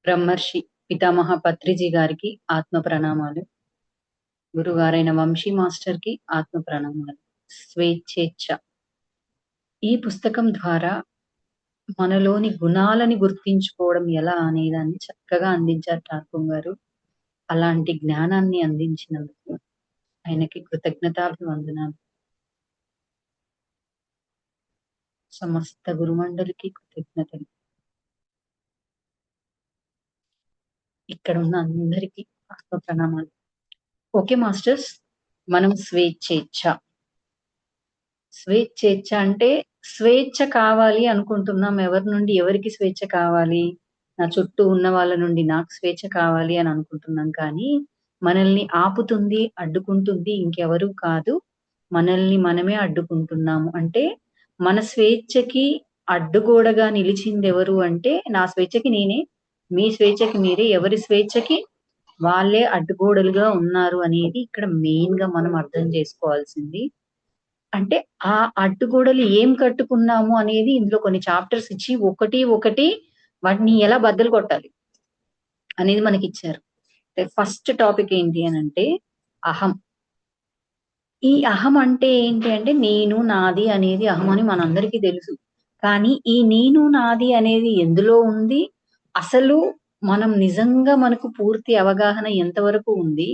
బ్రహ్మర్షి పితామహ పత్రిజీ గారికి ఆత్మ ప్రణామాలు. గురుగారైన వంశీ మాస్టర్ కి ఆత్మ ప్రణామాలు. స్వేచ్ఛేచ్ఛ ఈ పుస్తకం ద్వారా మనలోని గుణాలని గుర్తించుకోవడం ఎలా అనేదాన్ని చక్కగా అందించారు ఠాకూర్ గారు. అలాంటి జ్ఞానాన్ని అందించినందుకు ఆయనకి కృతజ్ఞతాభివందనాలు. సమస్త గురుమండలికి కృతజ్ఞతలు. ఇక్కడ ఉన్న అందరికీ ఆత్మ ప్రణామాలు. ఓకే మాస్టర్స్, మనం స్వేచ్ఛేచ్ఛ అంటే స్వేచ్ఛ కావాలి అనుకుంటున్నాం. ఎవరి నుండి ఎవరికి స్వేచ్ఛ కావాలి? నా చుట్టూ ఉన్న వాళ్ళ నుండి నాకు స్వేచ్ఛ కావాలి అని అనుకుంటున్నాం. కానీ మనల్ని ఆపుతుంది, అడ్డుకుంటుంది ఇంకెవరూ కాదు, మనల్ని మనమే అడ్డుకుంటున్నాము. అంటే మన స్వేచ్ఛకి అడ్డుగోడగా నిలిచింది ఎవరు అంటే, నా స్వేచ్ఛకి నేనే, మీ స్వేచ్ఛకి మీరే, ఎవరి స్వేచ్ఛకి వాళ్ళే అడ్డుగోడలుగా ఉన్నారు అనేది ఇక్కడ మెయిన్ గా మనం అర్థం చేసుకోవాల్సింది. అంటే ఆ అడ్డుగోడలు ఏం కట్టుకున్నాము అనేది ఇందులో కొన్ని చాప్టర్స్ ఇచ్చి ఒకటి ఒకటి వాటిని ఎలా బద్దలు కొట్టాలి అనేది మనకి ఇచ్చారు. ఫస్ట్ టాపిక్ ఏంటి అని అంటే అహం. ఈ అహం అంటే ఏంటి అంటే నేను నాది అనేది అహం అని మనందరికీ తెలుసు. కానీ ఈ నేను నాది అనేది ఎందులో ఉంది, అసలు మనం నిజంగా మనకు పూర్తి అవగాహన ఎంతవరకు ఉంది,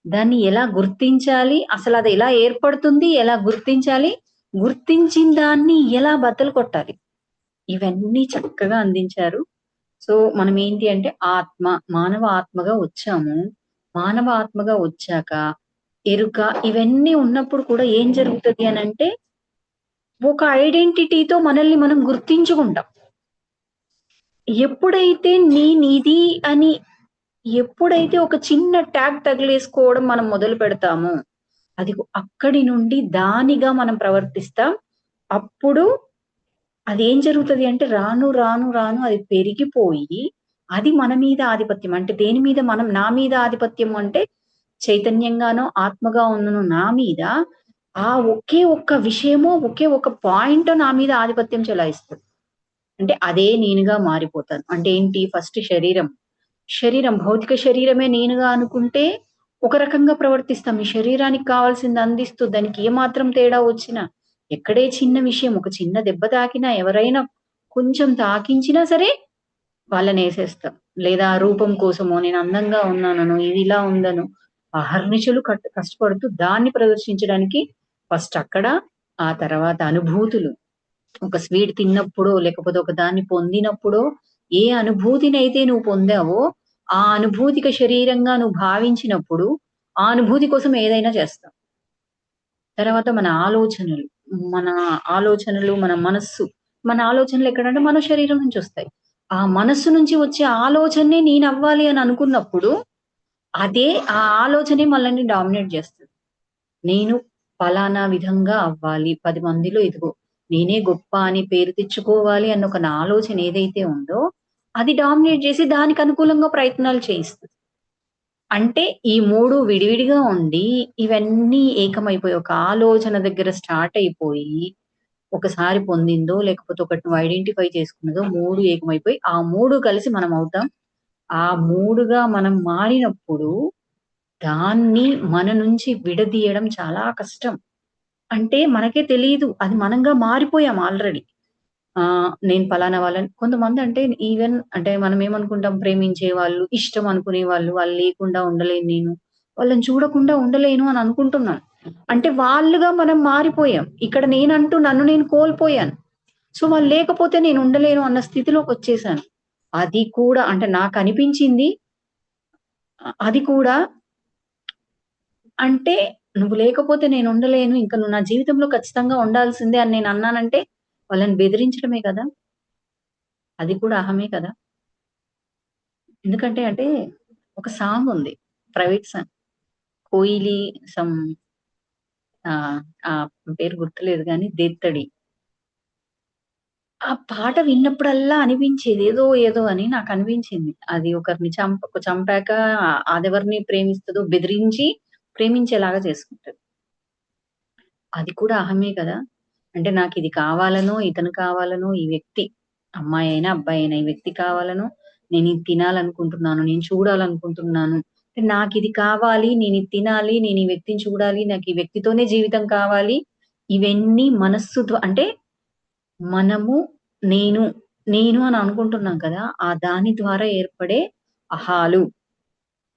దాన్ని ఎలా గుర్తించాలి, అసలు అది ఎలా ఏర్పడుతుంది, ఎలా గుర్తించాలి, గుర్తించిన దాన్ని ఎలా బద్దలు కొట్టాలి, ఇవన్నీ చక్కగా అందించారు. సో మనం ఏంటి అంటే మానవ ఆత్మగా వచ్చాము. మానవ ఆత్మగా వచ్చాక ఎరుక ఇవన్నీ ఉన్నప్పుడు కూడా ఏం జరుగుతుంది అని అంటే, ఒక ఐడెంటిటీతో మనల్ని మనం గుర్తించుకుంటాం. ఎప్పుడైతే నేను ఇది అని ఎప్పుడైతే ఒక చిన్న ట్యాగ్ తగిలేసుకోవడం మనం మొదలు పెడతామో, అది అక్కడి నుండి దానిగా మనం ప్రవర్తిస్తాం. అప్పుడు అది ఏం జరుగుతది అంటే రాను రాను రాను అది పెరిగిపోయి అది మన మీద ఆధిపత్యం. అంటే దేని మీద మనం, నా మీద ఆధిపత్యం అంటే చైతన్యంగానో ఆత్మగా ఉన్నను నా మీద ఆ ఒకే ఒక్క విషయమో ఒకే ఒక పాయింట్ నా మీద ఆధిపత్యం చెలాయిస్తుంది. అంటే అదే నేనుగా మారిపోతాను. అంటే ఏంటి, ఫస్ట్ శరీరం భౌతిక శరీరమే నేనుగా అనుకుంటే ఒక రకంగా ప్రవర్తిస్తాం. ఈ శరీరానికి కావాల్సింది అందిస్తూ దానికి ఏమాత్రం తేడా వచ్చినా, ఎక్కడే చిన్న విషయం, ఒక చిన్న దెబ్బ తాకినా, ఎవరైనా కొంచెం తాకించినా సరే వాళ్ళనేసేస్తాం. లేదా రూపం కోసమో, నేను అందంగా ఉన్నాననో, ఇది ఇలా ఉందనో అహర్నిశలు కష్టపడుతూ దాన్ని ప్రదర్శించడానికి ఫస్ట్ అక్కడ, ఆ తర్వాత అనుభూతులు. ఒక స్వీట్ తిన్నప్పుడో, లేకపోతే ఒక దాన్ని పొందినప్పుడో, ఏ అనుభూతినైతే నువ్వు పొందావో, ఆ అనుభూతికి శరీరంగా నువ్వు భావించినప్పుడు, ఆ అనుభూతి కోసం ఏదైనా చేస్తాం. తర్వాత మన ఆలోచనలు, మన ఆలోచనలు ఎక్కడంటే మన శరీరం నుంచి వస్తాయి. ఆ మనస్సు నుంచి వచ్చే ఆలోచనే నేనవ్వాలి అని అనుకున్నప్పుడు, అదే ఆ ఆలోచనే మనల్ని డామినేట్ చేస్తది. నేను పలానా విధంగా అవ్వాలి, 10 మందిలో ఇదిగో నేనే గొప్ప అని పేరు తెచ్చుకోవాలి అన్న ఒక నా ఆలోచన ఏదైతే ఉందో, అది డామినేట్ చేసి దానికి అనుకూలంగా ప్రయత్నాలు చేయిస్తది. అంటే ఈ 3 విడివిడిగా ఉండి, ఇవన్నీ ఏకమైపోయి ఒక ఆలోచన దగ్గర స్టార్ట్ అయిపోయి, ఒకసారి పొందిందో లేకపోతే ఒకటి నువ్వు ఐడెంటిఫై చేసుకున్నదో 3 ఏకమైపోయి, ఆ 3 కలిసి మనం అవుతాం. ఆ 3గా మనం మారినప్పుడు దాన్ని మన నుంచి విడదీయడం చాలా కష్టం. అంటే మనకే తెలీదు. అది మనంగా మారిపోయాం ఆల్రెడీ. నేను పలానా వాళ్ళని కొంతమందంటే ఈవెన్ అంటే మనం ఏమనుకుంటాం, ప్రేమించే వాళ్ళు, ఇష్టం అనుకునే వాళ్ళు, వాళ్ళు లేకుండా ఉండలేను నేను, వాళ్ళని చూడకుండా ఉండలేను అని అనుకుంటున్నాం. అంటే వాళ్ళుగా మనం మారిపోయాం. ఇక్కడ నేనంటూ నన్ను నేను కోల్పోయాను. సో వాళ్ళు లేకపోతే నేను ఉండలేను అన్న స్థితిలోకొచ్చేసాను. అది కూడా అంటే నాకనిపించింది, అది కూడా అంటే నువ్వు లేకపోతే నేను ఉండలేను, ఇంక నువ్వు నా జీవితంలో ఖచ్చితంగా ఉండాల్సిందే అని నేను అన్నానంటే, వాళ్ళని బెదిరించడమే కదా! అది కూడా అహమే కదా! ఎందుకంటే అంటే ఒక సాంగ్ ఉంది. Private song. 'కోయిలి' సమ్ ఆహ్, ఆ పేరు గుర్తులేదు గానీ 'దేత్తడి'. ఆ పాట విన్నప్పుడల్లా అనిపించేది ఏదో అని నాకనిపించింది. అది ఒకరిని చంపాక అదెవరిని ప్రేమిస్తదో బెదిరించి ప్రేమించేలాగా చేసుకుంటది. అది కూడా అహమే కదా! అంటే నాకిది కావాలనో, ఇతను కావాలనో, ఈ వ్యక్తి అమ్మాయైనా, అబ్బాయైనా ఈ వ్యక్తి కావాలనో, నేను ఇది తినాలనుకుంటున్నాను, నేను చూడాలనుకుంటున్నాను, నాకు ఇది కావాలి, నేను ఇది తినాలి, నేను ఈ వ్యక్తిని చూడాలి, నాకు ఈ వ్యక్తితోనే జీవితం కావాలి. ఇవన్నీ అంటే మనము నేను, నేను అని అనుకుంటున్నాం కదా! ఆ దాని ద్వారా ఏర్పడే అహాలు.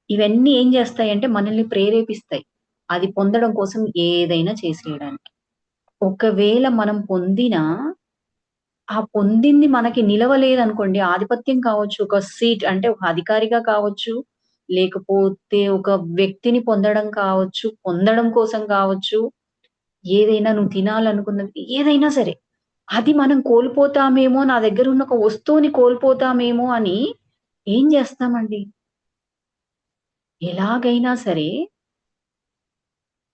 ఇవన్నీ ఏం చేస్తాయంటే మనల్ని ప్రేరేపిస్తాయి. అది పొందడం కోసం ఏదైనా చేసేయడానికి. ఒకవేళ మనం ఆ పొందింది మనకి నిలవలేదనుకోండి, ఆధిపత్యం కావచ్చు, ఒక సీట్ అంటే ఒక అధికారిగా కావచ్చు, లేకపోతే ఒక వ్యక్తిని పొందడం కావచ్చు, పొందడం కోసం కావచ్చు, ఏదైనా నువ్వు తినాలనుకున్నది ఏదైనా సరే. అది మనం కోల్పోతామేమో, నా దగ్గరున్న ఒక వస్తువుని కోల్పోతామేమో అని ఏం జేస్తామండి? ఎలాగైనా సరే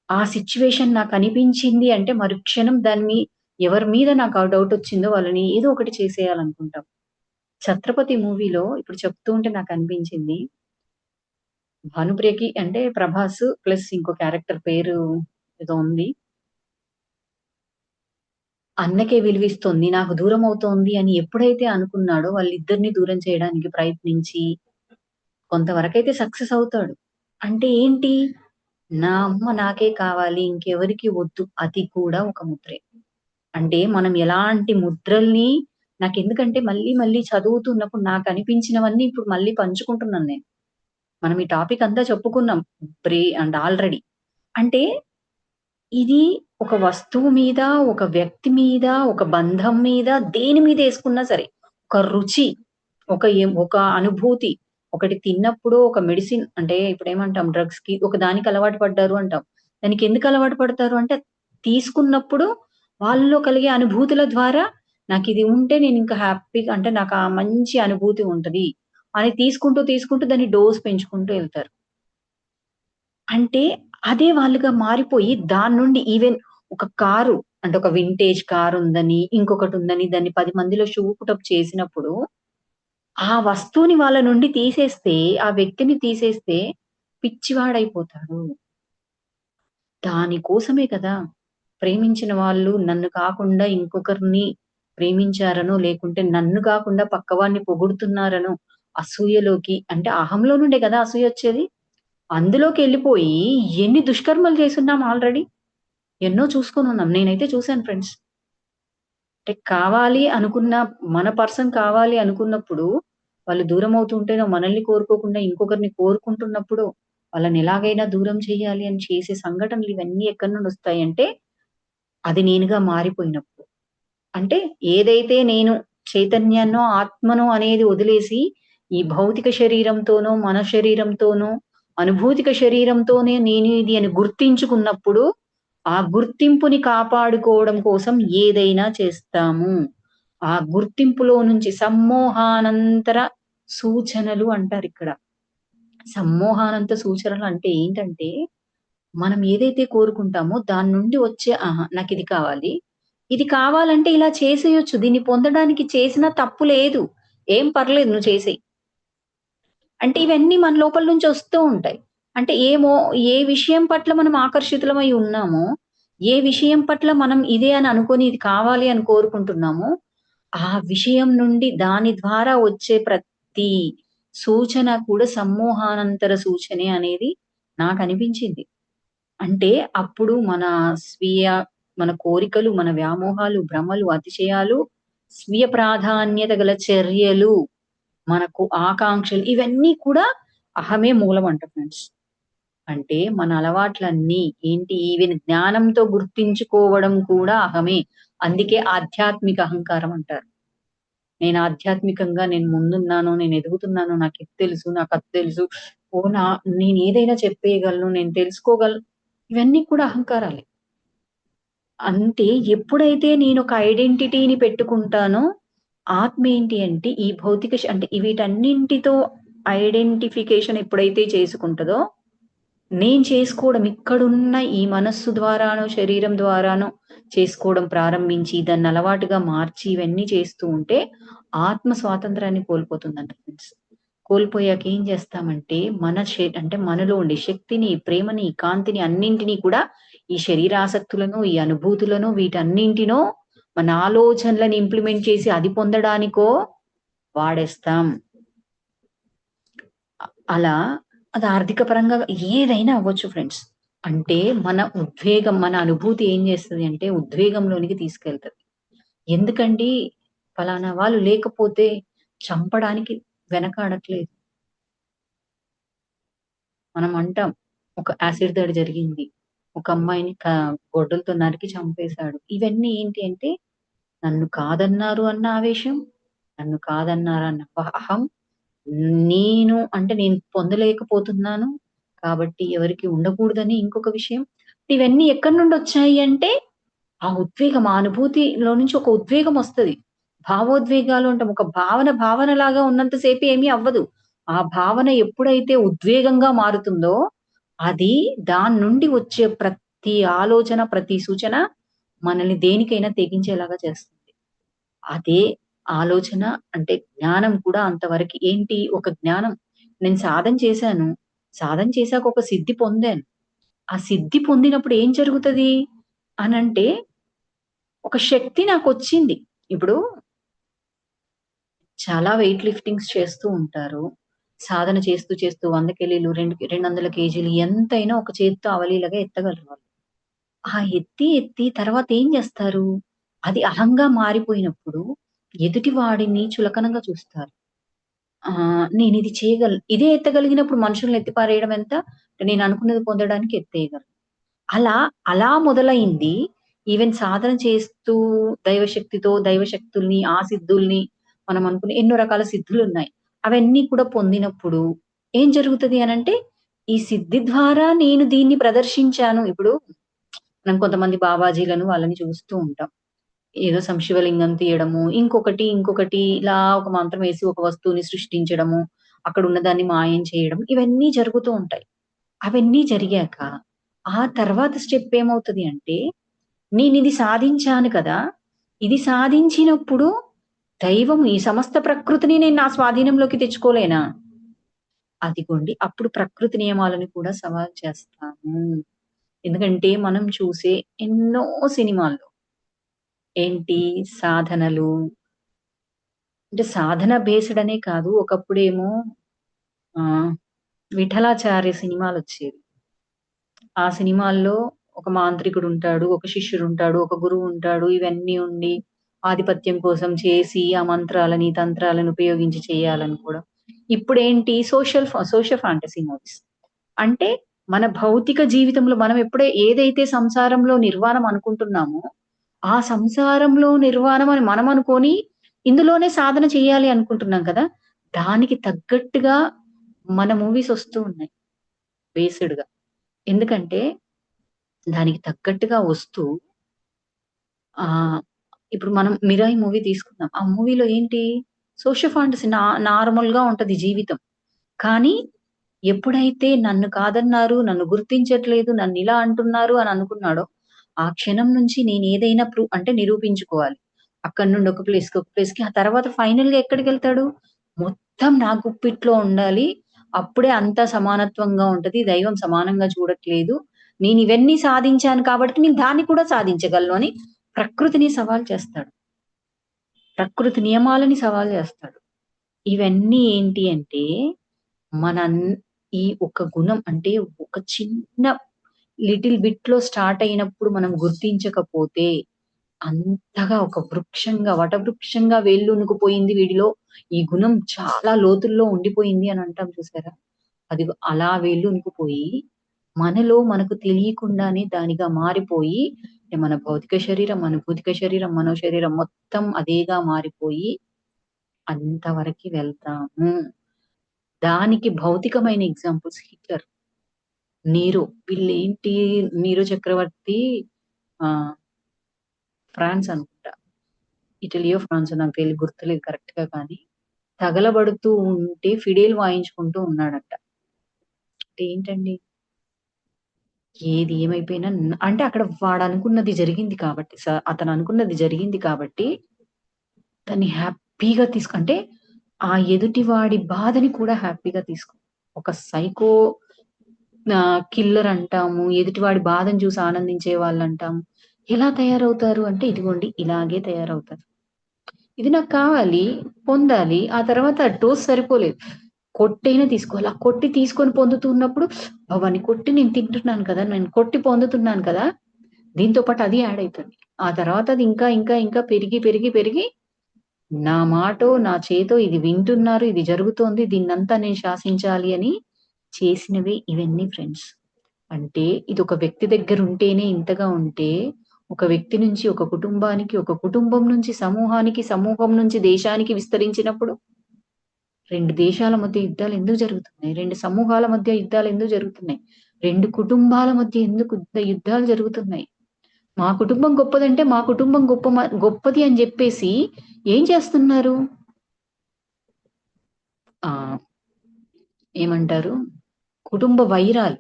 ఆ సిట్యుయేషన్ నాకనిపించింది అంటే మరుక్షణం ఎవరి మీద నాకు ఆ డౌటొచ్చిందో వాళ్ళని ఏదో ఒకటి చేసేయాలనుకుంటాం. 'ఛత్రపతి' మూవీలో ఇప్పుడు చెప్తూ ఉంటే నాకనిపించింది. భానుప్రియకి అంటే 'ప్రభాస్' ప్లస్ ఇంకో క్యారెక్టర్ పేరు ఏదో ఉంది. అన్నకే విలువిస్తోంది. నాకు దూరమవుతోంది అని ఎప్పుడైతే అనుకున్నాడో వాళ్ళిద్దరిని దూరం చేయడానికి ప్రయత్నించి కొంతవరకైతే సక్సెస్ అవుతాడు. అంటే ఏంటి? నా అమ్మ నాకే కావాలి. ఇంకెవరికీ వద్దు. అది కూడా ఒక ముద్రే. అంటే మనం ఎలాంటి ముద్రల్ని నాకెందుకంటే మళ్ళీ మళ్ళీ చదువుతున్నప్పుడు నాకనిపించినవన్నీ ఇప్పుడు మళ్ళీ పంచుకుంటున్నాను నేను. మనం ఈ టాపిక్ అంతా చెప్పుకున్నాం. ఆల్రెడీ. అంటే ఇది ఒక వస్తువు మీద, ఒక వ్యక్తి మీద, ఒక బంధం మీద, దేని మీద యేసుకున్నా సరే, ఒక రుచి, ఒక అనుభూతి, ఒకటి తిన్నప్పుడు ఒక మెడిసిన్ అంటే ఇప్పుడేమంటాం డ్రగ్స్‌కి ఒక దానికి అలవాటు పడ్డారు అంటాం. దానికెందుకు అలవాటు పడతారు అంటే, తీసుకున్నప్పుడు వాళ్ళలో కలిగే అనుభూతుల ద్వారా నాకిది ఉంటే నేనింక హ్యాపీగా అంటే నాకు ఆ మంచి అనుభూతి ఉంటది అని తీసుకుంటూ, తీసుకుంటూ దాని డోస్ పెంచుకుంటూ ఎళ్తారు. అంటే అదే వాళ్ళుగా మారిపోయి దాని నుండి ఈవెన్ ఒక కారు అంటే ఒక వింటేజ్ కారుందని, ఇంకొకటుందని దాన్ని 10 మందిలో షూటప్ చేసినప్పుడు, ఆ వస్తువుని వాళ్ళ నుండి తీసేస్తే, ఆ వ్యక్తిని తీసేస్తే పిచ్చివాడైపోతాడు. దాని కోసమే కదా! ప్రేమించిన వాళ్ళు నన్ను కాకుండా ఇంకొకరిని ప్రేమించారనో, లేకుంటే నన్ను కాకుండా పక్కవాడిని పొగుడుతున్నారనో అసూయలోకి అంటే అహంలో నుండే కదా అసూయొచ్చేది. అందులోకెళ్ళిపోయి ఎన్ని దుష్కర్మలు చేసున్నాం ఆల్రెడీ. ఎన్నో చూసుకొనున్నాం. నేనైతే చూసాను ఫ్రెండ్స్. అంటే కావాలి అనుకున్న మన పర్సన్ కావాలి అనుకున్నప్పుడు, వాళ్ళు దూరమవుతుంటేనో, మనల్ని కోరుకోకుండా ఇంకొకరిని కోరుకుంటున్నప్పుడు, వాళ్ళని ఎలాగైనా దూరం చేయాలి అని చేసే సంఘటనలు ఇవన్నీ ఎక్కడి నుండొస్తాయంటే, అది నేనుగా మారిపోయినప్పుడు. అంటే ఏదైతే నేను చైతన్యాన్నో, ఆత్మనో అనేది వదిలేసి, ఈ భౌతిక శరీరంతోనో, మన శరీరంతోనో, అనుభూతిక శరీరంతోనే నేను ఇది అని గుర్తించుకున్నప్పుడు, ఆ గుర్తింపుని కాపాడుకోవడం కోసం ఏదైనా చేస్తాము. ఆ గుర్తింపులో నుంచి సమ్మోహానంతర సూచనలు అంటారిక్కడ. సమ్మోహానంత సూచనలు అంటే ఏంటంటే మనం ఏదైతే కోరుకుంటామో దాని నుండి వచ్చే ఆహా! నాకిది కావాలి. ఇది కావాలంటే ఇలా చేసేయొచ్చు. దీన్ని పొందడానికి చేసినా తప్పు లేదు. ఏం పర్లేదు నువ్వు చేసేయి. అంటే ఇవన్నీ మన లోపల నుంచి వస్తూ ఉంటాయి. అంటే ఏ విషయం పట్ల మనం ఆకర్షితులమై ఉన్నామో, ఏ విషయం పట్ల మనం ఇదే అని అనుకోని ఇది కావాలి అని కోరుకుంటున్నామో, ఆ విషయం నుండి దాని ద్వారా వచ్చే ప్రతి సూచన కూడా సమ్మోహానంతర సూచనే అనేది నాకనిపించింది. అంటే అప్పుడు స్వీయ మన కోరికలు, మన వ్యామోహాలు, భ్రమలు, అతిశయాలు, స్వీయ ప్రాధాన్యత గల చర్యలు, మనకు ఆకాంక్షలు ఇవన్నీ కూడా అహమే మూలమంట ఫ్రెండ్స్. అంటే మన అలవాట్లన్నీ ఏంటి ఈవెన్ జ్ఞానంతో గుర్తించుకోవడం కూడా అహమే. అందుకే ఆధ్యాత్మిక అహంకారం అంటారు. నేను ముందున్నాను, నేను ఎదుగుతున్నాను, నాకిది తెలుసు, నాకది తెలుసు. ఓహ్! నేనేదైనా చెప్పేయగలను, నేను తెలుసుకోగలను. ఇవన్నీ కూడా అహంకారాలే. అంటే ఎప్పుడైతే నేనొక ఐడెంటిటీని పెట్టుకుంటానో, ఆత్మ ఏంటి అంటే ఈ భౌతిక అంటే వీటన్నింటితో ఐడెంటిఫికేషన్ ఎప్పుడైతే చేసుకుంటదో, నేను చేసుకోవడం ఇక్కడున్న ఈ మనస్సు ద్వారానో, శరీరం ద్వారానో చేసుకోవడం ప్రారంభించి, దాన్ని అలవాటుగా మార్చి ఇవన్నీ చేస్తూ ఉంటే, ఆత్మ స్వాతంత్రాన్ని కోల్పోతుందంట ఫ్రెండ్స్. కోల్పోయాక ఏం చేస్తామంటే, అంటే మనలో ఉండే శక్తిని, ప్రేమని, కాంతిని అన్నింటిని కూడా ఈ శరీరాసక్తులను, ఈ అనుభూతులను వీటన్నింటినో మన ఆలోచనలను ఇంప్లిమెంట్ చేసి అది పొందడానికో వాడేస్తాం. అలా అది ఆర్థిక పరంగా ఏదైనా అవ్వచ్చు ఫ్రెండ్స్. అంటే మన ఉద్వేగం, మన అనుభూతి ఏం చేస్తది అంటే ఉద్వేగంలోనికి తీసుకెళ్తది. ఎందుకండి ఫలానా వాళ్ళు లేకపోతే చంపడానికి వెనకాడట్లేదు. మనం అంటాం. ఒక యాసిడ్ దాడి జరిగింది. ఒక అమ్మాయిని గొడ్డలతో నరికి చంపేశాడు. ఇవన్నీ ఏంటి అంటే నన్ను కాదన్నారు అన్న ఆవేశం, నన్ను కాదన్నారన్న అహం, నేను పొందలేకపోతున్నాను. కాబట్టి ఎవరికీ ఉండకూడదని ఇంకొక విషయం. ఇవన్నీ ఎక్కడి నుండొచ్చాయి అంటే, ఆ ఉద్వేగం, ఆ అనుభూతిలో నుంచి ఒక ఉద్వేగమొస్తది. భావోద్వేగాలు అంటాం. ఒక భావనలాగా ఉన్నంత సేపు ఏమీ అవ్వదు. ఆ భావన ఎప్పుడైతే ఉద్వేగంగా మారుతుందో, అది దాని నుండి వచ్చే ప్రతి ఆలోచన, ప్రతి సూచన మనల్ని దేనికైనా తెగించేలాగా చేస్తుంది. అదే ఆలోచన అంటే జ్ఞానం కూడా అంతవరకి. ఏంటి ఒక జ్ఞానం నేను సాధన చేశాను. సాధన చేశాక ఒక సిద్ధి పొందాను. ఆ సిద్ధి పొందినప్పుడు ఏం జరుగుతది అనంటే, ఒక శక్తి నాకొచ్చింది. ఇప్పుడు చాలా వెయిట్ లిఫ్టింగ్స్ చేస్తూ ఉంటారు. సాధన చేస్తూ, చేస్తూ 100 కేజీలు, 200 కేజీలు ఎంతైనా ఒక చేత్తో అవలీలగా ఎత్తగలరు వాళ్ళు. ఆ ఎత్తి తర్వాత ఏం జేస్తారు? అది అహంగా మారిపోయినప్పుడు ఎదుటి వాడిని చులకనగా చూస్తారు. నేనిది ఇదే ఎత్తగలిగినప్పుడు మనుషుల్ని ఎత్తి పారేయడం ఎంత? నేను అనుకున్నది పొందడానికి ఎత్తేయగలను. అలా, అలా మొదలైంది. ఈవెన్ సాధన చేస్తూ దైవశక్తితో దైవశక్తుల్ని, ఆ సిద్ధుల్ని మనం అనుకునే ఎన్నో రకాల సిద్ధులున్నాయి. అవన్నీ కూడా పొందినప్పుడు ఏం జరుగుతది అనంటే, ఈ సిద్ధి ద్వారా నేను దీన్ని ప్రదర్శించాను. ఇప్పుడు మనం కొంతమంది బాబాజీలను వాళ్ళని చూస్తూ ఉంటాం. ఏదో శివలింగం తీయడము, ఇంకొకటి ఇలా ఒక మంత్రమేసి ఒక వస్తువుని సృష్టించడము, అక్కడున్న దాన్ని మాయం చేయడం ఇవన్నీ జరుగుతూ ఉంటాయి. అవన్నీ జరిగాక, ఆ తర్వాత స్టెప్ ఏమవుతది అంటే, నేనిది సాధించాను కదా! ఇది సాధించినప్పుడు దైవం ఈ సమస్త ప్రకృతిని నేను నా స్వాధీనంలోకి తెచ్చుకోలేనా? అదిగోండి అప్పుడు ప్రకృతి నియమాలను కూడా సవాల్ చేస్తాను. ఎందుకంటే మనం చూసే ఎన్నో సినిమాల్లో ఏంటి సాధనలు అంటే సాధన బేస్డ్ అనే కాదు. ఒకప్పుడేమో ఆహ్, 'విఠలాచార్య' సినిమాలొచ్చేవి. ఆ సినిమాల్లో ఒక మాంత్రికుడుంటాడు, ఒక శిష్యుడుంటాడు, ఒక గురువుంటాడు. ఇవన్నీ ఉండి ఆధిపత్యం కోసం చేసి, ఆ మంత్రాలని, తంత్రాలను ఉపయోగించి చేయాలనుకోవడం. ఇప్పుడేంటి సోషల్ ఫాంటసీ మూవీస్. అంటే మన భౌతిక జీవితంలో మనం ఏదైతే సంసారంలో నిర్వాణం అనుకుంటున్నామో, ఆ సంసారంలో నిర్వాణం అని మనం అనుకోని, ఇందులోనే సాధన చేయాలి అనుకుంటున్నాం కదా! దానికి తగ్గట్టుగా మన మూవీస్ ఒస్తూ ఉన్నాయి బేస్డ్‌గా. ఎందుకంటే దానికి తగ్గట్టుగా వస్తూ ఆహ్, ఇప్పుడు మనం 'మిరాయి' మూవీ తీసుకుందాం. ఆ మూవీలో ఏంటి సోషియో ఫాంటసీ నార్మల్‌గా ఉంటది జీవితం. కానీ ఎప్పుడైతే నన్ను కాదన్నారు, నన్ను గుర్తించట్లేదు, నన్నిలా అంటున్నారు అని అనుకున్నాడో, ఆ క్షణం నుంచి నేనేదైనా అంటే నిరూపించుకోవాలి. అక్కడి నుండి ఒక ప్లేస్‌కి ఆ తర్వాత ఫైనల్‌గా ఎక్కడికెళ్తాడు? మొత్తం నా గుప్పిట్లో ఉండాలి. అప్పుడే అంతా సమానత్వంగా ఉంటది. దైవం సమానంగా చూడట్లేదు. నేనివన్నీ సాధించాను కాబట్టి నేను దాన్ని కూడా సాధించగలను అని ప్రకృతిని సవాల్ చేస్తాడు. ప్రకృతి నియమాలని సవాల్ చేస్తాడు. ఇవన్నీ ఏంటి అంటే మనన్ ఈ ఒక గుణం అంటే ఒక చిన్న లిటిల్ బిట్‌లో స్టార్ట్ అయినప్పుడు మనం గుర్తించకపోతే, అంతగా ఒక వటవృక్షంగా వేళ్ళూనుకుపోయింది వీడిలో. ఈ గుణం చాలా లోతుల్లో ఉండిపోయింది అని అంటాం చూసారా? అదిగో అలా వేళ్ళూనుకుపోయి, మనలో మనకు తెలియకుండానే దానిగా మారిపోయి, మన భౌతిక శరీరం, అనుభూతిక శరీరం, మనో శరీరం మొత్తం అదేగా మారిపోయి అంతవరకి వెళ్తాము. దానికి భౌతికమైన ఎగ్జాంపుల్స్ హిట్లర్, నీరో వీళ్ళేంటి 'నీరో చక్రవర్తి' ఆహ్, ఫ్రాన్స్ అనుకుంటా. ఇటలీయో, ఫ్రాన్సో నాకు గుర్తులేదు కరెక్ట్‌గా కానీ, తగలబడుతూ ఉంటే ఫిడేల్ వాయించుకుంటూ ఉన్నాడంట. అంటే ఏంటండి? ఏది ఏమైపోయినా అంటే అక్కడ వాడనుకున్నది జరిగింది కాబట్టి అతననుకున్నది జరిగింది కాబట్టి, దాన్ని హ్యాపీగా అంటే ఆ ఎదుటి వాడి బాధని కూడా హ్యాపీగా ఒక సైకో కిల్లర్ అంటాము. ఎదుటివాడి బాధను చూసి ఆనందించే వాళ్ళంటాము. ఎలా తయారవుతారు అంటే ఇదిగోండి ఇలాగే తయారవుతారు. ఇది నాకు కావాలి, పొందాలి. ఆ తర్వాత డోస్ సరిపోలేదు. కొట్టైనా తీసుకోవాలి. ఆ కొట్టి తీసుకొని పొందుతున్నప్పుడు వాడిని కొట్టి నేను తింటున్నాను కదా! నేను కొట్టి పొందుతున్నాను కదా! దీంతో పాటు అది యాడ్ అయితది. ఆ తర్వాత అది ఇంకా, ఇంకా, ఇంకా పెరిగి, పెరిగి, పెరిగి నా మాటో, నా చేతో ఇది వింటున్నారు, ఇది జరుగుతోంది, దీన్నంతా నేను శాసించాలి అని చేసినవే ఇవన్నీ ఫ్రెండ్స్. అంటే ఇదొక వ్యక్తి దగ్గరుంటేనే ఇంతగా ఉంటే, ఒక వ్యక్తి నుంచి ఒక కుటుంబానికి, ఒక కుటుంబం నుంచి సమూహానికి, సమూహం నుంచి దేశానికి విస్తరించినప్పుడు 2 దేశాల మధ్య యుద్ధాలెందుకు జరుగుతున్నాయి? 2 సమూహాల మధ్య యుద్ధాలెందుకు జరుగుతున్నాయి? 2 కుటుంబాల మధ్య ఎందుకు యుద్ధాలు జరుగుతున్నాయి? మా కుటుంబం గొప్పదంటే, మా కుటుంబం గొప్పది అని జెప్పేసి ఏం చేస్తున్నారు? ఆహ్, ఏమంటారు? కుటుంబ వైరాలు.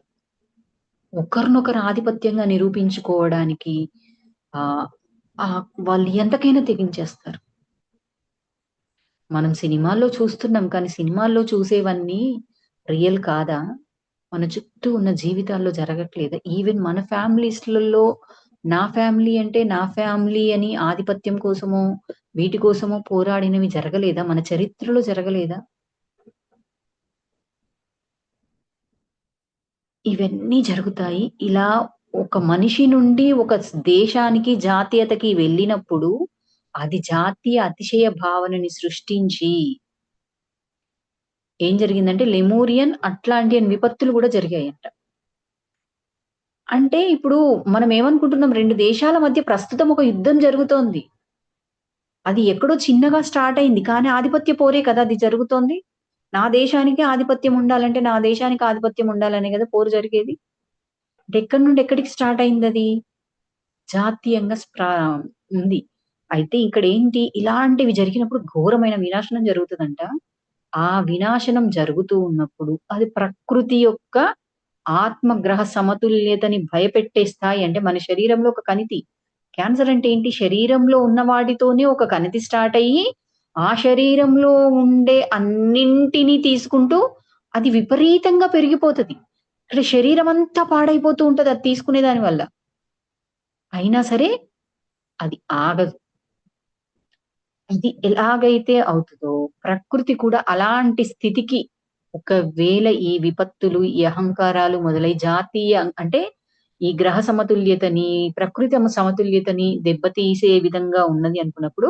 ఒకరినొకరు ఆధిపత్యంగా నిరూపించుకోవడానికి ఆహ్, వాళ్ళు ఎంతకైనా తెగించేస్తారు. మనం సినిమాల్లో చూస్తున్నాం. కానీ సినిమాల్లో చూసేవన్నీ రియల్ కాదా? మన చుట్టూ ఉన్న జీవితాల్లో జరగట్లేదా? ఈవెన్ మన ఫ్యామిలీస్‌లలో నా ఫ్యామిలీ అంటే నా ఫ్యామిలీ అని ఆధిపత్యం కోసమో, వీటి కోసమో పోరాడినవి జరగలేదా? మన చరిత్రలో జరగలేదా? ఇవన్నీ జరుగుతాయి. ఇలా ఒక మనిషి నుండి ఒక దేశానికి, జాతీయతకి వెళ్ళినప్పుడు, అది జాతీయ అతిశయ భావనని సృష్టించి, ఏం జరిగిందంటే లెమూరియన్, అట్లాంటియన్ విపత్తులు గూడా జరిగాయంట. అంటే ఇప్పుడు మనం ఏమనుకుంటున్నాం 2 దేశాల మధ్య ప్రస్తుతం ఒక యుద్ధం జరుగుతోంది. అది ఎక్కడో చిన్నగా స్టార్ట్ అయింది. కానీ ఆధిపత్య పోరే కదా! అది జరుగుతోంది. నా దేశానికే ఆధిపత్యం ఉండాలంటే, నా దేశానికి ఆధిపత్యం ఉండాలనే గదా పోరు జరిగేది. అంటే ఎక్కడి నుండి ఎక్కడికి స్టార్ట్ అయిందది? జాతీయంగా ఉంది. అయితే ఇక్కడేంటి ఇలాంటివి జరిగినప్పుడు ఘోరమైన వినాశనం జరుగుతదంట. ఆ వినాశనం జరుగుతూ ఉన్నప్పుడు అది ప్రకృతి యొక్క ఆత్మగ్రహ సమతుల్యతని భయపెట్టే స్థాయి అంటే మన శరీరంలో ఒక కణితి. క్యాన్సర్ అంటే ఏంటి? శరీరంలో ఉన్న వాటితోనే ఒక కణితి స్టార్ట్ అయ్యి, ఆ శరీరంలో ఉండే అన్నింటిని తీసుకుంటూ అది విపరీతంగా పెరిగిపోతది. ఇక్కడ శరీరమంతా పాడైపోతూ ఉంటది అది తీసుకునే దాని వల్ల. అయినా సరే అది ఆగదు. ఇది ఎలాగైతే అవుతదో, ప్రకృతి కూడా అలాంటి స్థితికి ఒకవేళ ఈ విపత్తులు, ఈ అహంకారాలు మొదలై జాతీయ అంటే ఈ గ్రహ సమతుల్యతని, ప్రకృతి సమతుల్యతని దెబ్బతీసే విధంగా ఉన్నది అనుకున్నప్పుడు,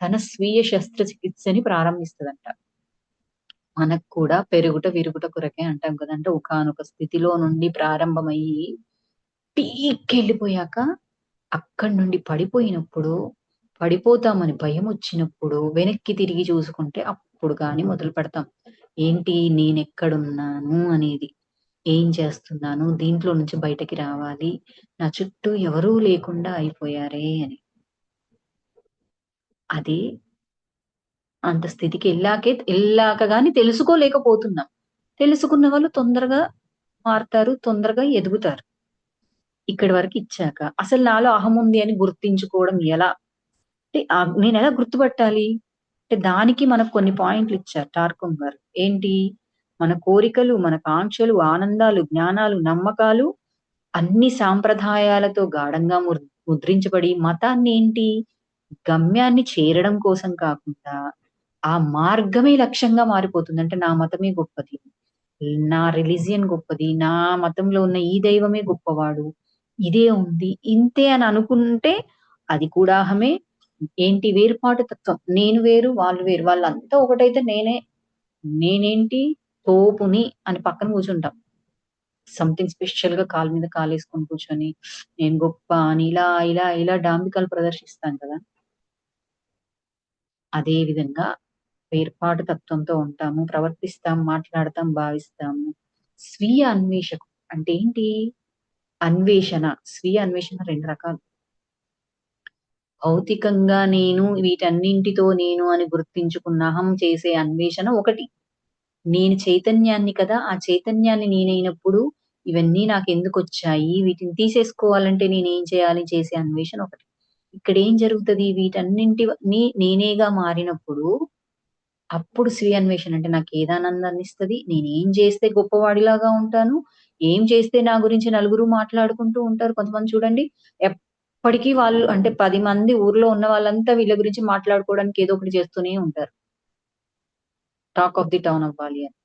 తన స్వీయ శస్త్రచికిత్సని ప్రారంభిస్తదంట. మనకు కూడా పెరుగుట, విరుగుట కొరకే అంటాం కదా! అంటే ఒకానొక స్థితిలో నుండి ప్రారంభమయ్యి పీక్కెళ్ళిపోయాక అక్కడి నుండి పడిపోయినప్పుడు, పడిపోతామని భయమొచ్చినప్పుడు, వెనక్కి తిరిగి చూసుకుంటే అప్పుడు గాని మొదలుపెడతాం. ఏంటి నేనెక్కడున్నాను అనేది. ఏం చేస్తున్నాను? దీంట్లో నుంచి బయటకి రావాలి. నా చుట్టూ ఎవరూ లేకుండా అయిపోయారే అని. అది అంత స్థితికెళ్ళాక గాని తెలుసుకోలేకపోతున్నాం. తెలుసుకున్న వాళ్ళు తొందరగా మారతారు. తొందరగా ఎదుగుతారు. ఇక్కడి వరకు ఇచ్చాక అసలు నాలో అహం ఉంది అని గుర్తించుకోవడం ఎలా? అంటే నేనెలా గుర్తుపట్టాలి? అంటే దానికి మనకు కొన్ని పాయింట్లిచ్చారు టార్కొన్ గారు. ఏంటి? మన కోరికలు, మన కాంక్షలు, ఆనందాలు, జ్ఞానాలు, నమ్మకాలు అన్ని సాంప్రదాయాలతో గాఢంగా ముద్రించబడి మతాన్నేంటి? గమ్యాన్ని చేరడం కోసం కాకుండా, ఆ మార్గమే లక్ష్యంగా మారిపోతుంది. అంటే నా మతమే గొప్పది. నా రిలిజియన్ గొప్పది. నా మతంలో ఉన్న ఈ దైవమే గొప్పవాడు. ఇదే ఉంది. ఇంతే అని అనుకుంటే అది కూడా అహమే. ఏంటి వేరుపాటు తత్వం. నేను వేరు, వాళ్ళు వేరు. వాళ్ళంతా ఒకటైతే నేనేంటి తోపుని అని పక్కన కూర్చుంటాం. సంథింగ్ స్పెషల్‌గా కాలు మీద కాలేసుకొని కూర్చొని, నేను గొప్ప అని ఇలా డాంబికాలు ప్రదర్శిస్తాం కదా! అదే విధంగా వేర్పాటు తత్వంతో ఉంటాము. ప్రవర్తిస్తాం, మాట్లాడతాం, భావిస్తాము. స్వీయ అన్వేషకు అంటే ఏంటి? అన్వేషణ. స్వీయ అన్వేషణ 2 రకాలు. భౌతికంగా వీటన్నింటితో నేను అని గుర్తించుకున్న అహం చేసే అన్వేషణ ఒకటి. నేను చైతన్యాన్ని కదా! ఆ చైతన్యాన్ని నేనైనప్పుడు ఇవన్నీ నాకెందుకొచ్చాయి? వీటిని తీసేసుకోవాలంటే నేనేం చేయాలి? చేసే అన్వేషణ ఒకటి. ఇక్కడేం జరుగుతది? నేనేగా మారినప్పుడు అప్పుడు స్వీయ అన్వేషణ అంటే నాకేదానందాన్నిస్తది? నేనేం చేస్తే గొప్పవాడిలాగా ఉంటాను? ఏం చేస్తే నా గురించి నలుగురు మాట్లాడుకుంటూ ఉంటారు. కొంతమంది చూడండి ఎప్పటికి వాళ్ళు అంటే 10 మంది ఊర్లో ఉన్న వాళ్ళంతా వీళ్ళ గురించి మాట్లాడుకోవడానికి ఏదో ఒకటి చేస్తూనే ఉంటారు. టాక్ ఆఫ్ ది టౌన్ అవ్వాలి అని.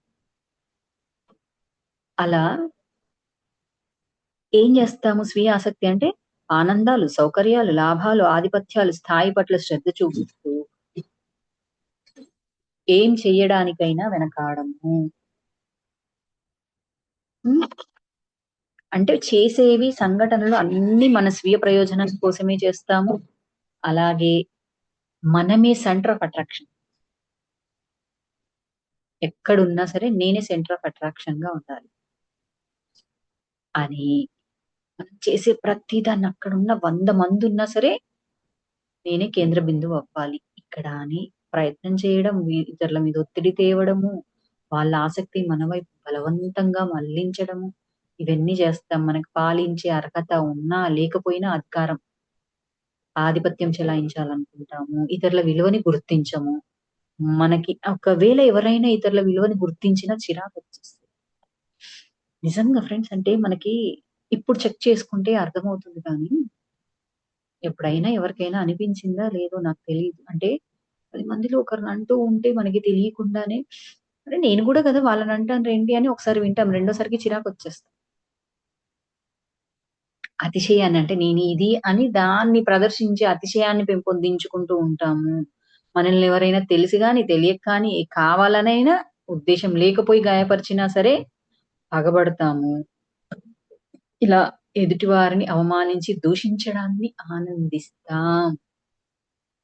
అలా ఏం చేస్తాము స్వీయ ఆసక్తి అంటే ఆనందాలు, సౌకర్యాలు, లాభాలు, ఆధిపత్యాలు, స్థాయి పట్ల శ్రద్ధ చూపిస్తూ ఏం చెయ్యడానికైనా వెనకాడము. హ్మ్. అంటే చేసేవి సంఘటనలు అన్నీ మన స్వీయ ప్రయోజనం కోసమే చేస్తాము. అలాగే మనమే సెంటర్ ఆఫ్ అట్రాక్షన్. ఎక్కడున్నా సరే నేనే సెంటర్ ఆఫ్ అట్రాక్షన్‌గా ఉండాలి అని మనం చేసే ప్రతి దాన్ని అక్కడున్న 100 మందున్నా సరే నేనే కేంద్ర బిందువు అవ్వాలి ఇక్కడ అని ప్రయత్నం చేయడం, ఇతరుల మీద ఒత్తిడి తేవడము, వాళ్ళ ఆసక్తి మన వైపు బలవంతంగా మళ్లించడము, ఇవన్నీ చేస్తాం. మనకు పాలించే అర్హత ఉన్నా, లేకపోయినా అధికారం, ఆధిపత్యం చెలాయించాలనుకుంటాము. ఇతరుల విలువని గుర్తించము. మనకి ఒకవేళ ఎవరైనా ఇతరుల విలువని గుర్తించినా చిరాకొచ్చేస్తది. నిజంగా ఫ్రెండ్స్ అంటే మనకి ఇప్పుడు చెక్ చేసుకుంటే అర్థమవుతుంది కానీ ఎప్పుడైనా ఎవరికైనా అనిపించిందా లేదో నాకు తెలీదు. అంటే 10 మందిలో ఒకరిని అంటూ ఉంటే మనకి తెలియకుండానే అరే! నేను గూడా కదా! వాళ్ళనంటానురేంటి అని ఒకసారి వింటాం. రెండోసారికి చిరాకొచ్చేస్తది. అతిశయాన్ని అంటే నేను ఇది అని దాన్ని ప్రదర్శించి అతిశయాన్ని పెంపొందించుకుంటూ ఉంటాము. మనల్ని ఎవరైనా తెలిసి గాని, తెలియక కానీ కావాలనైనా ఉద్దేశ్యం లేకపోయి గాయపరిచినా సరే పగబడతాము. ఇలా ఎదుటివారిని అవమానించి దూషించడాన్ని ఆనందిస్తాం.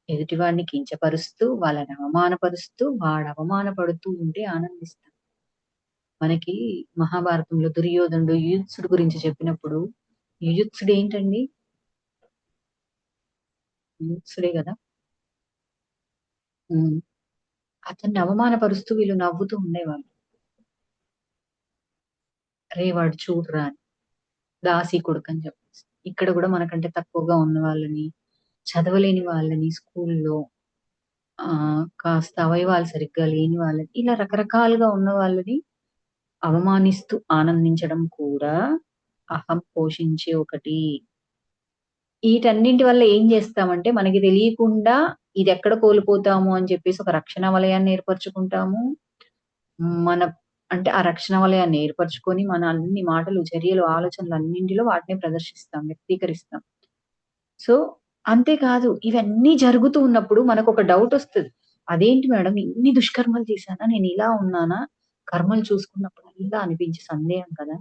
ఎదుటివాడిని కించపరుస్తూ, వాళ్ళని అవమానపరుస్తూ, వాడు అవమానపడుతూ ఉంటే ఆనందిస్తాం. మనకి మహాభారతంలో దుర్యోధనుడు, యుయుత్సుడు గురించి చెప్పినప్పుడు, యుయుత్సుడు ఏంటండి? యుయుత్సుడే గదా! హ్మ్. అతన్ని అవమానపరుస్తూ వీళ్ళు నవ్వుతూ ఉండేవాళ్ళు. "అరేయ్! వాడు చూడురా" అని. దాసి కొడుకని చెప్పేసి. ఇక్కడ గూడా మనకంటే తక్కువగా ఉన్న వాళ్ళని, చదవలేని వాళ్ళని స్కూల్లో కాస్త అవయవాలు సరిగ్గా లేని వాళ్ళని, ఇలా రకరకాలుగా ఉన్న వాళ్ళని అవమానిస్తూ ఆనందించడం కూడా అహం పోషించే ఒకటి. ఈటన్నింటి వల్ల ఏం జేస్తామంటే, మనకి తెలియకుండా ఇదెక్కడ కోల్పోతాము అని చెప్పేసి ఒక రక్షణ వలయాన్ని ఏర్పరచుకుంటాము. మన అంటే ఆ రక్షణ వలయాన్ని ఏర్పరచుకొని, మన అన్ని మాటలు, చర్యలు, ఆలోచనలు అన్నింటిలో వాటిని ప్రదర్శిస్తాం, వ్యక్తీకరిస్తాం. సో, అంతే కాదు ఇవన్నీ జరుగుతూ ఉన్నప్పుడు మనకొక డౌటొస్తది. అదేంటి మేడం ఇన్ని దుష్కర్మలు చేశానా? నేనిలా ఉన్నానా? కర్మలు చూసుకున్నప్పుడల్లా అనిపించే సందేహం కదా!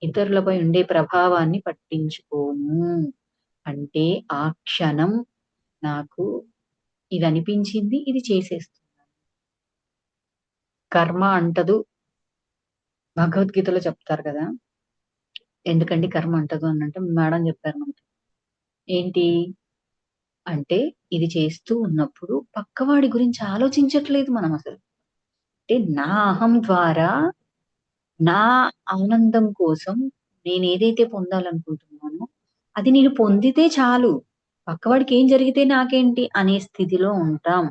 ఇతరులపై ఉండే ప్రభావాన్ని పట్టించుకోను. అంటే ఆ క్షణం నాకు ఇదనిపించింది. ఇది చేసేస్తున్నా. కర్మ అంటదు భగవద్గీతలో చెప్తారు కదా! ఎందుకండి కర్మ అంటదు అనంటే మేడం చెప్పారు మనకి. ఏంటి? అంటే ఇది చేస్తూ ఉన్నప్పుడు పక్కవాడి గురించి ఆలోచించట్లేదు మనమసలు. అంటే నా అహం ద్వారా నా ఆనందం కోసం నేనేదైతే పొందాలనుకుంటున్నానో అది నేను పొందితే చాలు. పక్కవాడికి ఏం జరిగితే నాకేంటి అనే స్థితిలో ఉంటాం.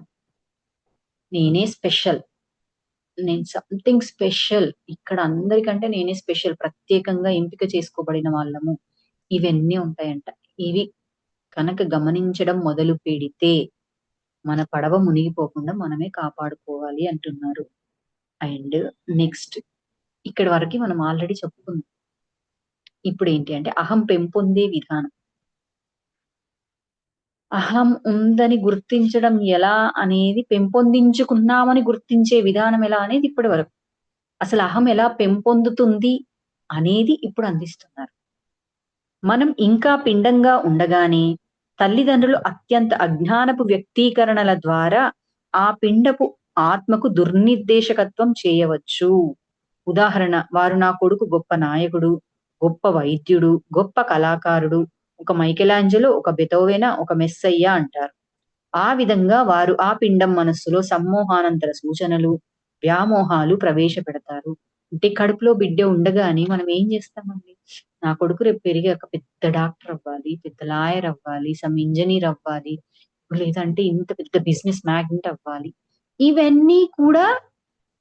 నేనే స్పెషల్. నేను సంథింగ్ స్పెషల్. ఇక్కడ అందరికంటే నేనే స్పెషల్. ప్రత్యేకంగా ఎంపిక చేసుకోబడిన వాళ్ళము. ఇవన్నీ ఉంటాయంట. ఇవి కనుక గమనించడం మొదలుపెడితే మన పడవ మునిగిపోకుండా మనమే కాపాడుకోవాలి అంటున్నారు. అండ్ నెక్స్ట్ ఇక్కడి వరకి మనం ఆల్రెడీ చెప్పుకున్నాం. ఇప్పుడేంటి అంటే అహం పెంపొందే విధానం. అహం ఉందని గుర్తించడం ఎలా అనేది పెంపొందించుకున్నామని గుర్తించే విధానం ఎలా అనేది ఇప్పటి వరకు. అసలు అహం ఎలా పెంపొందుతుంది అనేది ఇప్పుడు అందిస్తున్నారు. మనం ఇంకా పిండంగా ఉండగానే తల్లిదండ్రులు అత్యంత అజ్ఞానపు వ్యక్తీకరణల ద్వారా ఆ పిండపు ఆత్మకు దుర్నిర్దేశకత్వం చేయవచ్చు. ఉదాహరణ వారు నా కొడుకు గొప్ప నాయకుడు, గొప్ప వైద్యుడు, గొప్ప కళాకారుడు, ఒక మైకెలాంజెలో, ఒక బెతోవెన, ఒక మెస్సయ్య అంటారు. ఆ విధంగా వారు ఆ పిండం మనస్సులో సమ్మోహానంతర సూచనలు, వ్యామోహాలు ప్రవేశపెడతారు. అంటే కడుపులో బిడ్డ ఉండగానే మనం ఏం చేస్తామండి? నా కొడుకు రేపు పెరిగాక పెద్ద డాక్టర్ అవ్వాలి, పెద్ద లాయర్ అవ్వాలి, సమ్ ఇంజినీర్ అవ్వాలి, లేదంటే ఇంత పెద్ద బిజినెస్ మ్యాగ్నెట్ అవ్వాలి. ఇవన్నీ కూడా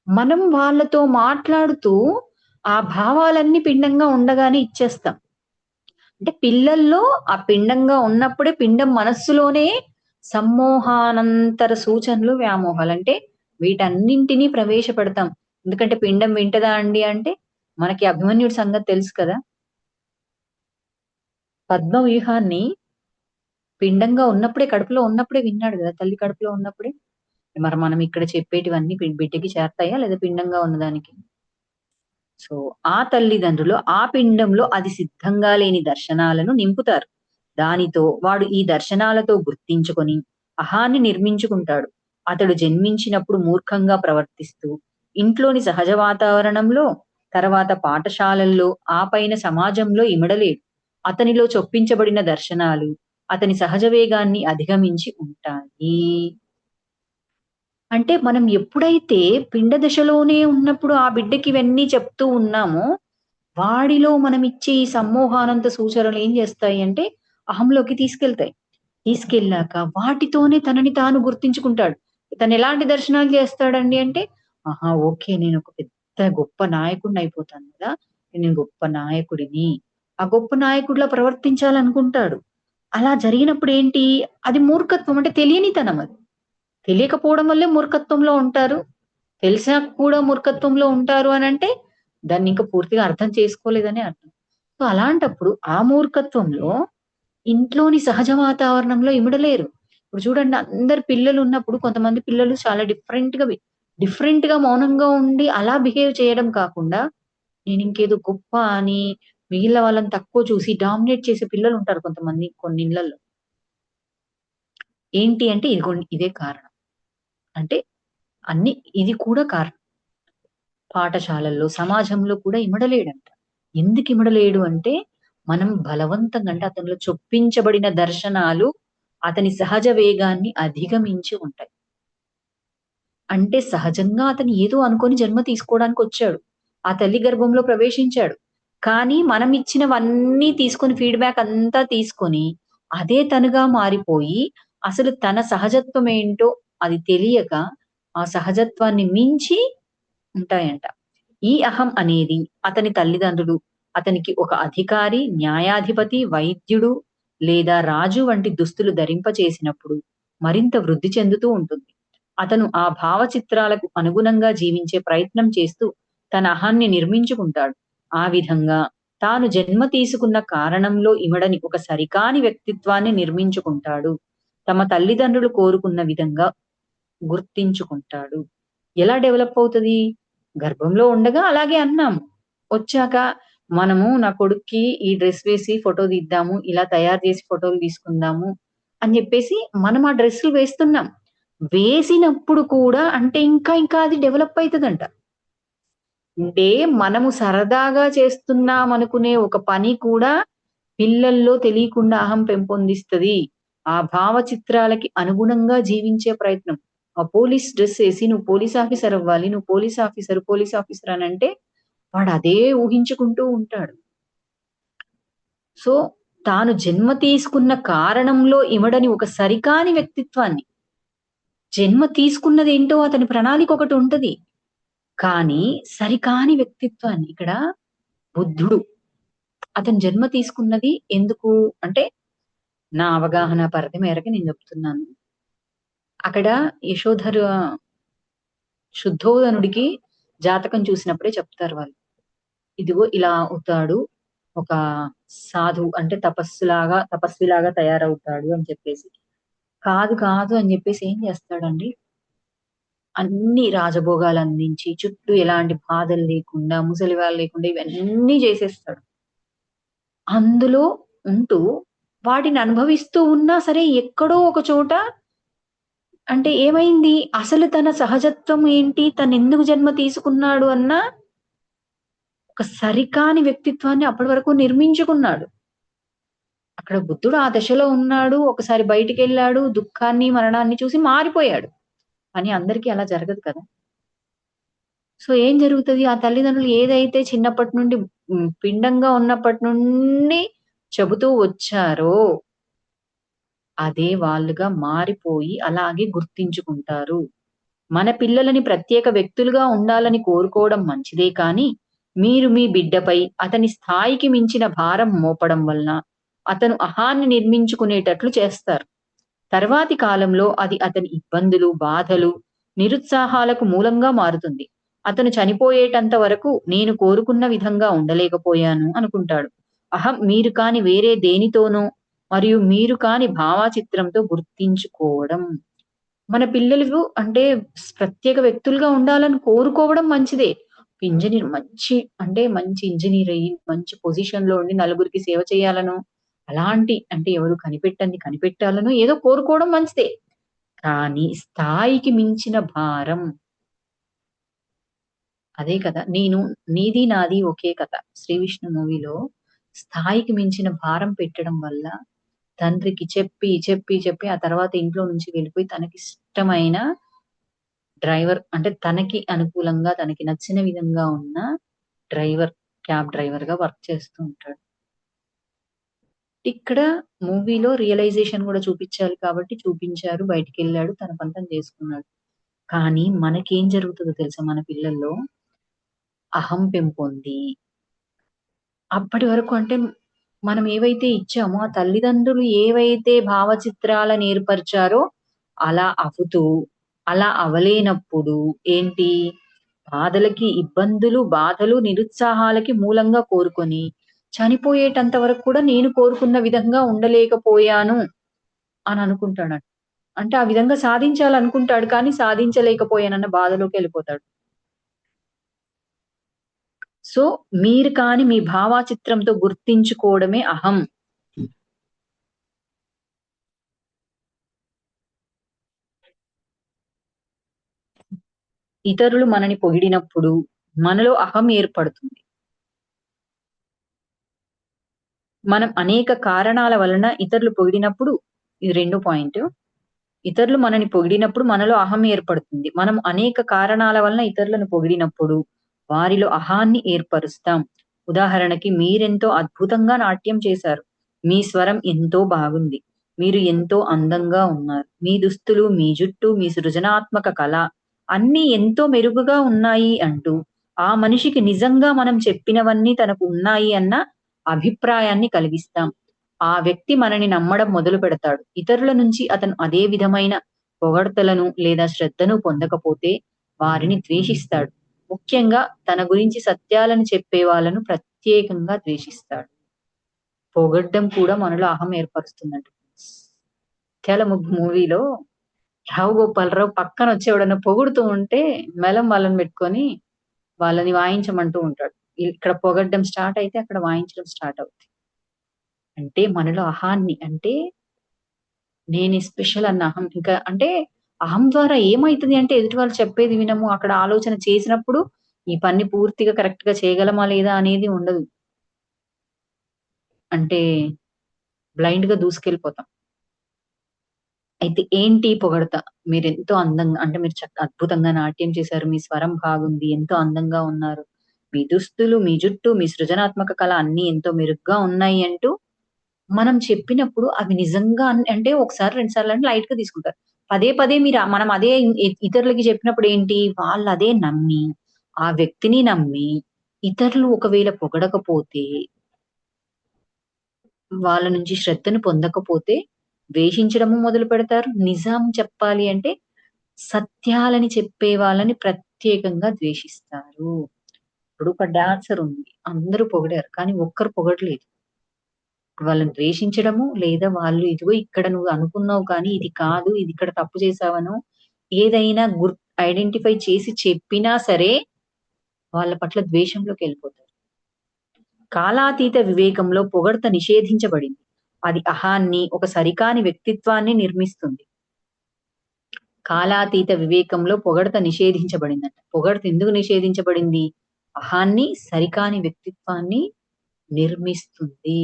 మనం వాళ్ళతో మాట్లాడుతూ ఆ భావాలన్నీ పిండంగా ఉండగానే ఇచ్చేస్తాం. అంటే పిల్లల్లో ఆ పిండంగా ఉన్నప్పుడే పిండం మనస్సులోనే సమ్మోహానంతర సూచనలు, వ్యామోహాలు అంటే వీటన్నింటిని ప్రవేశపెడతాం. ఎందుకంటే పిండం వింటదా అండి అంటే, మనకి అభిమన్యుడి సంగతి తెలుసు కదా! పద్మ వ్యూహాన్ని పిండంగా ఉన్నప్పుడే, కడుపులో ఉన్నప్పుడే విన్నాడు గదా! తల్లి కడుపులో ఉన్నప్పుడే. మరి మనం ఇక్కడ చెప్పేటివన్నీ బిడ్డకి చేరతాయా? లేదా పిండంగా ఉన్నదానికి? సో, ఆ తల్లిదండ్రులు ఆ పిండంలో అది సిద్ధంగా లేని దర్శనాలను నింపుతారు. దానితో వాడు ఈ దర్శనాలతో గుర్తించుకొని అహాన్ని నిర్మించుకుంటాడు. అతడు జన్మించినప్పుడు మూర్ఖంగా ప్రవర్తిస్తూ, ఇంట్లోని సహజ వాతావరణంలో, తర్వాత పాఠశాలల్లో, ఆ పైన సమాజంలో ఇమడలేడు. అతనిలో చొప్పించబడిన దర్శనాలు అతని సహజ వేగాన్ని అధిగమించి ఉంటాయి. అంటే మనం ఎప్పుడైతే పిండ దశలోనే ఉన్నప్పుడు ఆ బిడ్డకి ఇవన్నీ చెప్తూ ఉన్నామో, వాడిలో మనమిచ్చే ఈ సమ్మోహానంత సూచనలు ఏం చేస్తాయి అంటే, అహంలోకి తీసుకెళ్తాయి. తీసుకెళ్ళాక వాటితోనే తనని తాను గుర్తించుకుంటాడు. తనెలాంటి దర్శనాలు చేస్తాడండి అంటే, ఆహా! ఓకే. నేనొక పెద్ద గొప్ప నాయకుడినయిపోతాను గదా! నేను గొప్ప నాయకుడిని. ఆ గొప్ప నాయకుడిలా ప్రవర్తించాలనుకుంటాడు. అలా జరిగినప్పుడేంటి, అది మూర్ఖత్వం అంటే తెలియనితనం అది. తెలియకపోవడం వల్లే మూర్ఖత్వంలో ఉంటారు. తెలిసినా కూడా మూర్ఖత్వంలో ఉంటారు అనంటే, దాన్నింక పూర్తిగా అర్థం చేసుకోలేదనే అర్థం. సో, అలాంటప్పుడు ఆ మూర్ఖత్వంలో ఇంట్లోని సహజ వాతావరణంలో ఇమడలేరు. ఇప్పుడు చూడండి అందరు పిల్లలున్నప్పుడు కొంతమంది పిల్లలు చాలా డిఫరెంట్‌గా మౌనంగా ఉండి అలా బిహేవ్ చేయడం కాకుండా, నేనింకేదో గొప్ప అని మిగిలిన వాళ్ళని తక్కువ చూసి డామినేట్ చేసే పిల్లలుంటారు కొంతమంది కొన్ని ఇళ్లల్లో. ఏంటి అంటే ఇదిగోండి ఇదే కారణం. అంటే అన్ని ఇది కూడా కారణం. పాఠశాలల్లో, సమాజంలో కూడా ఇమడలేడంట. ఎందుకిమడలేడు అంటే, మనం బలవంతంగా అంటే అతనిలో చొప్పించబడిన దర్శనాలు అతని సహజ వేగాన్ని అధిగమించి ఉంటాయి. అంటే సహజంగా అతను ఏదో అనుకోని జన్మ తీసుకోవడానికొచ్చాడు. ఆ తల్లి గర్భంలో ప్రవేశించాడు. కానీ మనమిచ్చినవన్నీ తీసుకొని ఫీడ్‌బ్యాక్ అంతా తీసుకొని, అదే తనుగా మారిపోయి, అసలు తన సహజత్వం ఏంటో అది తెలియక, ఆ సహజత్వాన్ని మించి ఉంటాయంట. ఈ అహం అనేది అతని తల్లిదండ్రులు, అతనికి ఒక అధికారి, న్యాయాధిపతి, వైద్యుడు లేదా రాజు వంటి దుస్తులు ధరింపచేసినప్పుడు మరింత వృద్ధి చెందుతూ ఉంటుంది. అతను ఆ భావచిత్రాలకు అనుగుణంగా జీవించే ప్రయత్నం చేస్తూ తన అహాన్ని నిర్మించుకుంటాడు. ఆ విధంగా తాను జన్మ తీసుకున్న కారణంలో ఇమడని ఒక సరికాని వ్యక్తిత్వాన్ని నిర్మించుకుంటాడు. తమ తల్లిదండ్రులు కోరుకున్న విధంగా గుర్తించుకుంటాడు. ఎలా డెవలప్ అవుతది? గర్భంలో ఉండగా అలాగే అన్నాము. వచ్చాక మనము నా కొడుక్కి ఈ డ్రెస్ వేసి ఫోటో తీద్దాము. ఇలా తయారు చేసి ఫోటోలు తీసుకుందాము అని జెప్పేసి మనం ఆ డ్రెస్సులు వేస్తున్నాం. వేసినప్పుడు కూడా అంటే ఇంకా అది డెవలప్ అయితదంట. అంటే మనము సరదాగా చేస్తున్నామనుకునే ఒక పని కూడా పిల్లల్లో తెలియకుండా అహం పెంపొందిస్తది. ఆ భావచిత్రాలకి అనుగుణంగా జీవించే ప్రయత్నం. ఆ పోలీస్ డ్రెస్ ఏసి నువ్వు పోలీస్ ఆఫీసర్ అవ్వాలి. నువ్వు పోలీస్ ఆఫీసర్ అనంటే వాడదే ఊహించుకుంటూ ఉంటాడు. సో, తాను జన్మ తీసుకున్న కారణంలో ఇమడని ఒక సరికాని వ్యక్తిత్వాన్ని, జన్మ తీసుకున్నదేంటో అతని ప్రణాళిక ఒకటుంటది. కానీ సరికాని వ్యక్తిత్వాన్ని ఇక్కడ బుద్ధుడు అతను జన్మ తీసుకున్నది ఎందుకు అంటే, నా అవగాహన పరిధి మేరకు నేను చెప్తున్నాను. అక్కడ యశోధర శుద్ధోదనుడికి జాతకం చూసినప్పుడే చెప్తారు వాళ్ళు. ఇదిగో ఇలా అవుతాడు. ఒక సాధువు అంటే తపస్విలాగా తయారవుతాడు అని చెప్పేసి. కాదు అని చెప్పేసి ఏం చేస్తాడండి, అన్ని రాజభోగాలందించి, చుట్టూ ఎలాంటి బాధలు లేకుండా, ముసలివాళ్ళు లేకుండా ఇవన్నీ చేసేస్తాడు. అందులో ఉంటూ వాటిని అనుభవిస్తూ ఉన్నా సరే ఎక్కడో ఒక చోట అంటే ఏమైంది? అసలు తన సహజత్వం ఏంటి? తనెందుకు జన్మ తీసుకున్నాడు అన్న ఒక సరికాని వ్యక్తిత్వాన్ని అప్పటి వరకు నిర్మించుకున్నాడు. అక్కడ బుద్ధుడు ఆ దశలో ఉన్నాడు. ఒకసారి బయటికెళ్ళాడు. దుఃఖాన్ని, మరణాన్ని చూసి మారిపోయాడు. కానీ అందరికీ అలా జరగదు కదా! సో, ఏం జరుగుతది? ఆ తల్లిదండ్రులు ఏదైతే చిన్నప్పటి నుండి పిండంగా ఉన్నప్పటి నుండి చెబుతూ వచ్చారో, అదే వాళ్ళుగా మారిపోయి అలాగే గుర్తించుకుంటారు. మన పిల్లలని ప్రత్యేక వ్యక్తులుగా ఉండాలని కోరుకోవడం మంచిదే కానీ, మీరు మీ బిడ్డపై అతని స్థాయికి మించిన భారం మోపడం వలన, అతను అహాన్ని నిర్మించుకునేటట్లు చేస్తారు. తర్వాతి కాలంలో అది అతని ఇబ్బందులు, బాధలు, నిరుత్సాహాలకు మూలంగా మారుతుంది. అతను చనిపోయేటంత వరకు నేను కోరుకున్న విధంగా ఉండలేకపోయాను అనుకుంటాడు. అహం మీరు కాని వేరే దేనితోనో మరియు మీరు కాని భావచిత్రంతో గుర్తించుకోవడం. మన పిల్లలు అంటే ప్రత్యేక వ్యక్తులుగా ఉండాలని కోరుకోవడం మంచిదే. ఇంజినీర్ మంచి అంటే మంచి ఇంజినీర్ అయ్యి, మంచి పొజిషన్‌లో ఉండి నలుగురికి సేవ చేయాలనో, అలాంటి అంటే ఎవరు కనిపెట్టంది కనిపెట్టాలనో ఏదో కోరుకోవడం మంచిదే. కానీ స్థాయికి మించిన భారం అదే కదా! నేను 'నీది నాది ఒకే కథ' 'శ్రీ విష్ణు' మూవీలో స్థాయికి మించిన భారం పెట్టడం వల్ల తండ్రికి చెప్పి ఆ తర్వాత ఇంట్లో నుంచి వెళ్ళిపోయి తనకిష్టమైన డ్రైవర్ అంటే తనకి అనుకూలంగా, తనకి నచ్చిన విధంగా ఉన్న డ్రైవర్, క్యాబ్ డ్రైవర్‌గా వర్క్ చేస్తూ ఉంటాడు. ఇక్కడ మూవీలో రియలైజేషన్ గూడా చూపిచ్చాలి కాబట్టి చూపించారు. బయటికెళ్ళాడు. తన పని తను చేసుకున్నాడు. కానీ మనకేం జరుగుతదో తెలుసా మన పిల్లల్లో? అహం పెంపొంది అప్పటి వరకు అంటే మనం ఏవైతే ఇచ్చామో, ఆ తల్లిదండ్రులు ఏవైతే భావచిత్రాలను ఏర్పరిచారో అలా అవుతూ, అలా అవ్వలేనప్పుడు ఏంటి బాధలకి, ఇబ్బందులు, బాధలు, నిరుత్సాహాలకి మూలంగా కోరుకొని, చనిపోయేటంత వరకు కూడా నేను కోరుకున్న విధంగా ఉండలేకపోయాను అని అనుకుంటాడంట. అంటే ఆ విధంగా సాధించాలనుకుంటాడు కానీ సాధించలేకపోయానన్న బాధలోకెళ్ళిపోతాడు. సో, మీరు కానీ మీ భావచిత్రంతో గుర్తించుకోవడమే అహం. ఇతరులు మనని పొగిడినప్పుడు మనలో అహం ఏర్పడుతుంది. మనం అనేక కారణాల వలన ఇతరులు పొగిడినప్పుడు ఇది రెండో పాయింటు. ఇతరులు మనని పొగిడినప్పుడు మనలో అహం ఏర్పడుతుంది. మనం అనేక కారణాల వలన ఇతరులను పొగిడినప్పుడు వారిలో అహాన్ని ఏర్పరుస్తాం. ఉదాహరణకి మీరెంతో అద్భుతంగా నాట్యం చేశారు. మీ స్వరం ఎంతో బాగుంది. మీరు ఎంతో అందంగా ఉన్నారు. మీ దుస్తులు, మీ జుట్టు, మీ సృజనాత్మక కళ అన్నీ ఎంతో మెరుగుగా ఉన్నాయి అంటూ ఆ మనిషికి నిజంగా మనం చెప్పినవన్నీ తనకు ఉన్నాయి అన్న అభిప్రాయాన్ని కలిగిస్తాం. ఆ వ్యక్తి మనని నమ్మడం మొదలుపెడతాడు. ఇతరుల నుంచి అతను అదే విధమైన పొగడ్తలను లేదా శ్రద్ధను పొందకపోతే వారిని ద్వేషిస్తాడు. ముఖ్యంగా తన గురించి సత్యాలను చెప్పే వాళ్ళను ప్రత్యేకంగా ద్వేషిస్తాడు. పొగడ్డం కూడా మనలో అహం ఏర్పరుస్తుందంట. 'ముత్యాల ముగ్గు' మూవీలో రావు గోపాలరావు పక్కనొచ్చి ఎవడన్నా పొగుడుతూ ఉంటే మెలం వాళ్ళని పెట్టుకొని వాళ్ళని వాయించమంటూ ఉంటాడు. ఇక్కడ పొగడ్డం స్టార్ట్ అయితే అక్కడ వాయించడం స్టార్ట్ అవుద్ది. అంటే మనలో అహాన్ని అంటే నేనే స్పెషల్ అన్న అహం ఇంకా అంటే అహం ద్వారా ఏమైతది అంటే ఎదుటి వాళ్ళు చెప్పేది వినము. అక్కడ ఆలోచన చేసినప్పుడు ఈ పని పూర్తిగా కరెక్ట్‌గా చేయగలమా లేదా అనేది ఉండదు. అంటే బ్లైండ్‌గా దూసుకెళ్ళిపోతాం. అయితే ఏంటి పొగడత? మీరెంతో అందంగా అంటే మీరు అద్భుతంగా నాట్యం చేశారు. మీ స్వరం బాగుంది. ఎంతో అందంగా ఉన్నారు. మీ దుస్తులు, మీ జుట్టు, మీ సృజనాత్మక కళ అన్నీ ఎంతో మెరుగ్గా ఉన్నాయి అంటూ మనం చెప్పినప్పుడు అవి నిజంగా అంటే ఒకసారి, 2 సార్లు అంటే లైట్‌గా తీసుకుంటారు. పదే పదే మనం అదే ఇతరులకి చెప్పినప్పుడు ఏంటి వాళ్ళదే నమ్మి, ఆ వ్యక్తిని నమ్మి, ఇతరులు ఒకవేళ పొగడకపోతే, వాళ్ళ నుంచి శ్రద్ధను పొందకపోతే ద్వేషించడము మొదలుపెడతారు. నిజం చెప్పాలి అంటే సత్యాలని చెప్పే వాళ్ళని ప్రత్యేకంగా ద్వేషిస్తారు. ఇప్పుడు ఒక డాన్సర్ ఉంది. అందరూ పొగిడారు. కానీ ఒక్కరు పొగడలేదు. వాళ్ళని ద్వేషించడము, లేదా వాళ్ళు ఇదిగో ఇక్కడ నువ్వు అనుకున్నావు కానీ ఇది కాదు. ఇది ఇక్కడ తప్పు చేశావనో, ఏదైనా ఐడెంటిఫై చేసి చెప్పినా సరే, వాళ్ళ పట్ల ద్వేషంలోకెళ్ళిపోతారు. కాలాతీత వివేకంలో పొగడ్త నిషేధించబడింది. అది అహాన్ని, ఒక సరికాని వ్యక్తిత్వాన్ని నిర్మిస్తుంది. కాలాతీత వివేకంలో పొగడ్త నిషేధించబడిందంట. పొగడ్త ఎందుకు నిషేధించబడింది? అహాన్ని, సరికాని వ్యక్తిత్వాన్ని నిర్మిస్తుంది.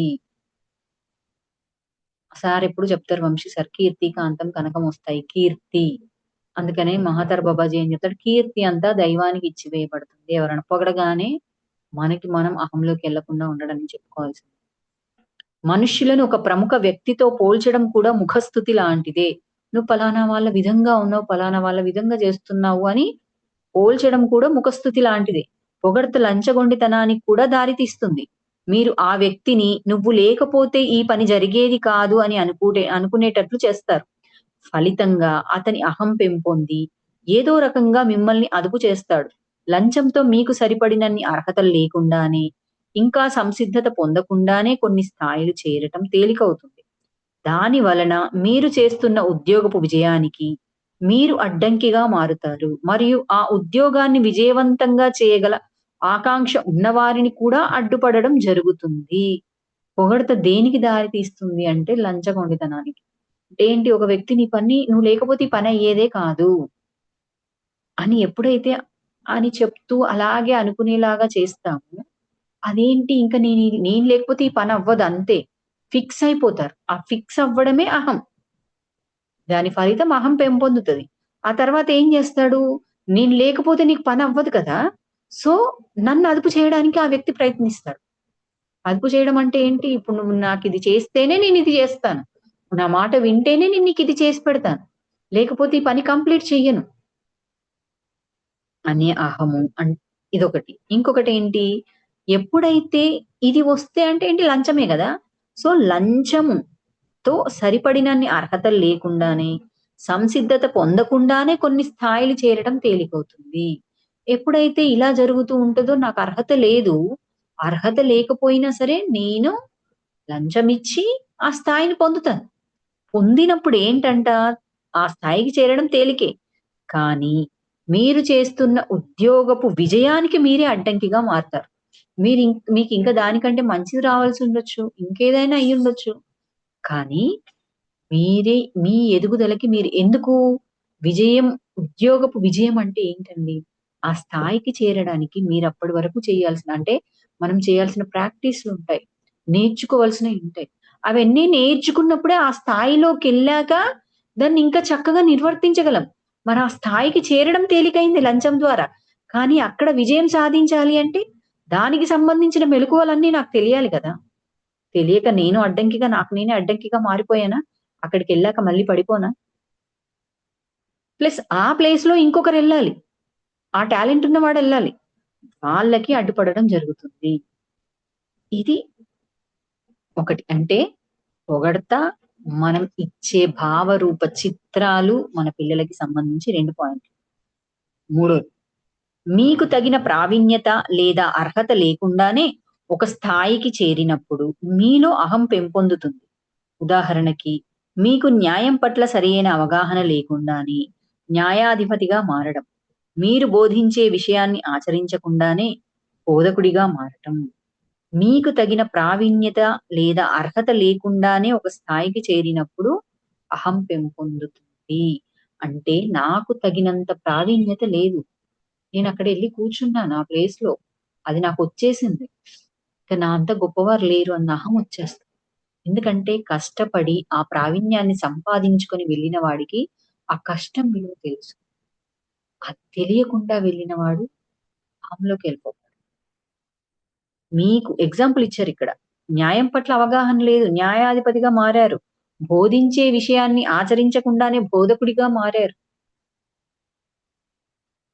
సారెప్పుడు చెప్తారు వంశీ సార్. కీర్తి, కాంతం, కనకమొస్తాయి. కీర్తి. అందుకనే మహాతర బాబాజీ ఏం చెప్తాడు, కీర్తి అంతా దైవానికి ఇచ్చివేయబడుతుంది. ఎవరైనా పొగడగానే మనకి మనం అహంలోకెళ్ళకుండా ఉండడని చెప్పుకోవాల్సింది. మనుష్యులను ఒక ప్రముఖ వ్యక్తితో పోల్చడం కూడా ముఖస్తుతి లాంటిదే. నువ్వు పలానా వాళ్ళ విధంగా ఉన్నావు, పలానా వాళ్ళ విధంగా చేస్తున్నావు అని పోల్చడం కూడా ముఖస్తుతి లాంటిదే. పొగడ్త లంచగొండితనానికి కూడా దారితీస్తుంది. మీరు ఆ వ్యక్తిని నువ్వు లేకపోతే ఈ పని జరిగేది కాదు అని అనుకునేటట్లు చేస్తారు. ఫలితంగా అతని అహం పెంపొంది ఏదో రకంగా మిమ్మల్ని అదుపు చేస్తాడు. లంచంతో మీకు సరిపడినన్ని అర్హతలు లేకుండానే, ఇంకా సంసిద్ధత పొందకుండానే కొన్ని స్థాయిలు చేరటం తేలికవుతుంది. దాని వలన మీరు చేస్తున్న ఉద్యోగపు విజయానికి మీరు అడ్డంకిగా మారుతారు. మరియు ఆ ఉద్యోగాన్ని విజయవంతంగా చేయగల ఆకాంక్ష ఉన్నవారిని కూడా అడ్డుపడడం జరుగుతుంది. పొగడ్త దేనికి దారి తీస్తుంది అంటే లంచగొండితనానికి. అంటే ఏంటి, ఒక వ్యక్తి నీ పని నువ్వు లేకపోతే ఈ పని అయ్యేదే కాదు అని ఎప్పుడైతే అని చెప్తూ అలాగే అనుకునేలాగా చేస్తామో, అదేంటి ఇంక నేను లేకపోతే ఈ పని అవ్వదు అంతే. ఫిక్స్ అయిపోతారు. ఆ ఫిక్స్ అవ్వడమే అహం. దాని ఫలితం అహం పెంపొందుతది. ఆ తర్వాత ఏం జేస్తాడు? నేను లేకపోతే నీకు పని అవ్వదు కదా! సో, నన్ను అదుపు చేయడానికి ఆ వ్యక్తి ప్రయత్నిస్తాడు. అదుపు చేయడం అంటే ఏంటి? ఇప్పుడు నువ్వు నాకిది చేస్తేనే నేనిది జేస్తాను. నా మాట వింటేనే నేను నీకిది చేసి పెడతాను. లేకపోతే ఈ పని కంప్లీట్ చెయ్యను. అనే అహము ఇదొకటి. ఇంకొకటేంటి? ఎప్పుడైతే ఇది వస్తే అంటే ఏంటి, లంచమే గదా! సో, లంచముతో సరిపడినన్ని అర్హతలు లేకుండానే, సంసిద్ధత పొందకుండానే కొన్ని స్థాయిలు చేరటం తేలికవుతుంది. ఎప్పుడైతే ఇలా జరుగుతూ ఉంటదో, నాకు అర్హత లేదు, అర్హత లేకపోయినా సరే నేను లంచమిచ్చి ఆ స్థాయిని పొందుతాను. పొందినప్పుడు ఏంటంట, ఆ స్థాయికి చేరడం తేలికే. కానీ మీరు చేస్తున్న ఉద్యోగపు విజయానికి మీరే అడ్డంకిగా మారతారు. మీకింకా దానికంటే మంచిది రావాల్సుండొచ్చు. ఇంకేదైనా అయ్యుండొచ్చు. కానీ మీరే మీ ఎదుగుదలకి మీరు ఎందుకు విజయం ఉద్యోగపు విజయం అంటే ఏంటండి? ఆ స్థాయికి చేరడానికి మీరప్పటి వరకు చేయాల్సిన అంటే మనం చేయాల్సిన ప్రాక్టీస్‌లుంటాయి. నేర్చుకోవాల్సినయుంటాయి. అవన్నీ నేర్చుకున్నప్పుడే ఆ స్థాయిలోకెళ్ళాక దాన్ని ఇంకా చక్కగా నిర్వర్తించగలం. మరి ఆ స్థాయికి చేరడం తేలికైంది లంచం ద్వారా. కానీ అక్కడ విజయం సాధించాలి అంటే దానికి సంబంధించిన మెళకువలన్నీ నాకు తెలియాలి కదా! తెలియక నాకు నేనే అడ్డంకిగా మారిపోయానా? అక్కడికెళ్ళాక మళ్ళీ పడిపోనా? ప్లస్ ఆ ప్లేస్‌లో ఇంకొకరెళ్ళాలి. ఆ టాలెంట్ ఉన్నవాడెళ్ళాలి. వాళ్ళకి అడ్డుపడడం జరుగుతుంది. ఇది ఒకటి. అంటే పొగడ్త, మనం ఇచ్చే భావరూప చిత్రాలు మన పిల్లలకి సంబంధించి 2 పాయింట్లు. మూడోది, మీకు తగిన ప్రావీణ్యత లేదా అర్హత లేకుండానే ఒక స్థాయికి చేరినప్పుడు మీలో అహం పెంపొందుతుంది. ఉదాహరణకి, మీకు న్యాయం పట్ల సరియైన అవగాహన లేకుండానే న్యాయాధిపతిగా మారడం. మీరు బోధించే విషయాన్ని ఆచరించకుండానే బోధకుడిగా మారటం. మీకు తగిన ప్రావీణ్యత లేదా అర్హత లేకుండానే ఒక స్థాయికి చేరినప్పుడు అహం పెంపొందుతుంది. అంటే నాకు తగినంత ప్రావీణ్యత లేదు. నేనక్కడెళ్లి కూర్చున్నాను ఆ ప్లేస్‌లో. అది నాకొచ్చేసింది. ఇక నా అంత గొప్పవారు లేరు అన్న అహం వచ్చేస్తది. ఎందుకంటే కష్టపడి ఆ ప్రావీణ్యాన్ని సంపాదించుకొని వెళ్ళిన వాడికి ఆ కష్టం విలువ తెలుసు. అది తెలియకుండా వెళ్ళిన వాడు అహంలోకెళ్ళిపోతాడు. మీకు ఎగ్జాంపుల్ ఇచ్చారిక్కడ. న్యాయం పట్ల అవగాహన లేదు. న్యాయాధిపతిగా మారారు. బోధించే విషయాన్ని ఆచరించకుండానే బోధకుడిగా మారారు.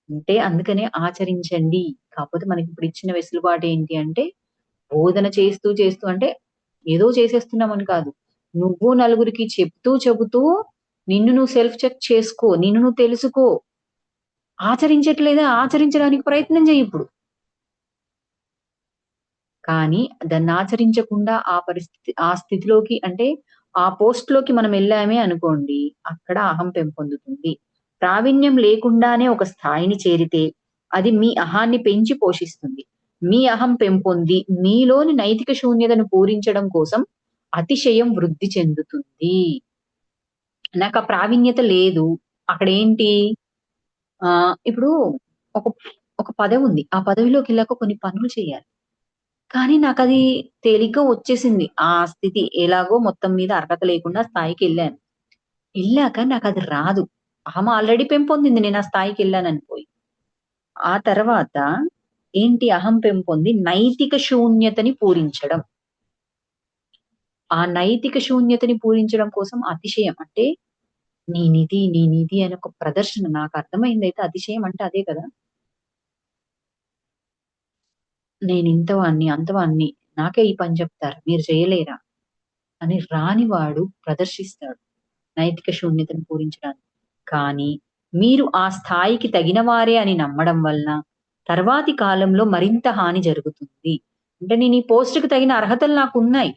అంటే అందుకనే ఆచరించండి. కాపోతే మనకిప్పుడు ఇచ్చిన వెసులుబాటు ఏంటి అంటే, బోధన చేస్తూ అంటే ఏదో చేసేస్తున్నామని కాదు. నువ్వు నలుగురికి చెబుతూ నిన్ను నువ్వు సెల్ఫ్ చెక్ చేసుకో. నిన్ను నువ్వు తెలుసుకో. ఆచరించట్లేదా? ఆచరించడానికి ప్రయత్నం చెయ్యిప్పుడు. కానీ దాన్నాచరించకుండా ఆ స్థితిలోకి అంటే ఆ పోస్ట్‌లోకి మనమెళ్ళామే అనుకోండి, అక్కడ అహం పెంపొందుతుంది. ప్రావీణ్యం లేకుండానే ఒక స్థాయిని చేరితే, అది మీ అహాన్ని పెంచి పోషిస్తుంది. మీ అహం పెంపొంది, మీలోని నైతిక శూన్యతను పూరించడం కోసం అతిశయం వృద్ధి చెందుతుంది. నాకా ప్రావీణ్యత లేదు. అక్కడేంటి, ఇప్పుడు ఒక ఒక పదవుంది. ఆ పదవిలోకెళ్ళాక కొన్ని పనులు చేయాలి. కానీ నాకది తేలిగ్గా వచ్చేసింది. ఆ స్థితి ఎలాగో మొత్తం మీద అర్హత లేకుండా స్థాయికెళ్ళాను. ఎళ్ళాక నాకది రాదు. అహం ఆల్రెడీ పెంపొందింది నేను ఆ స్థాయికెళ్ళానని పోయి. ఆ తర్వాత ఏంటి అహం పెంపొంది నైతిక శూన్యతని పూరించడం. ఆ నైతిక శూన్యతని పూరించడం కోసం అతిశయం అంటే నేనిది అని ఒక ప్రదర్శన నాకర్థమైందయితే అతిశయం అంటే అదే కదా! నేనింతవాడిని, అంతవాడిని. నాకే ఈ పని చెప్తారా? మీరు చేయలేరా? అని రానివాడు ప్రదర్శిస్తాడు. నైతిక శూన్యతను పూరించడానికి. కానీ మీరు ఆ స్థాయికి తగినవారే అని నమ్మడం వలన, తర్వాతి కాలంలో మరింత హాని జరుగుతుంది. అంటే నేను ఈ పోస్ట్‌కి తగిన అర్హతలు నాకున్నాయి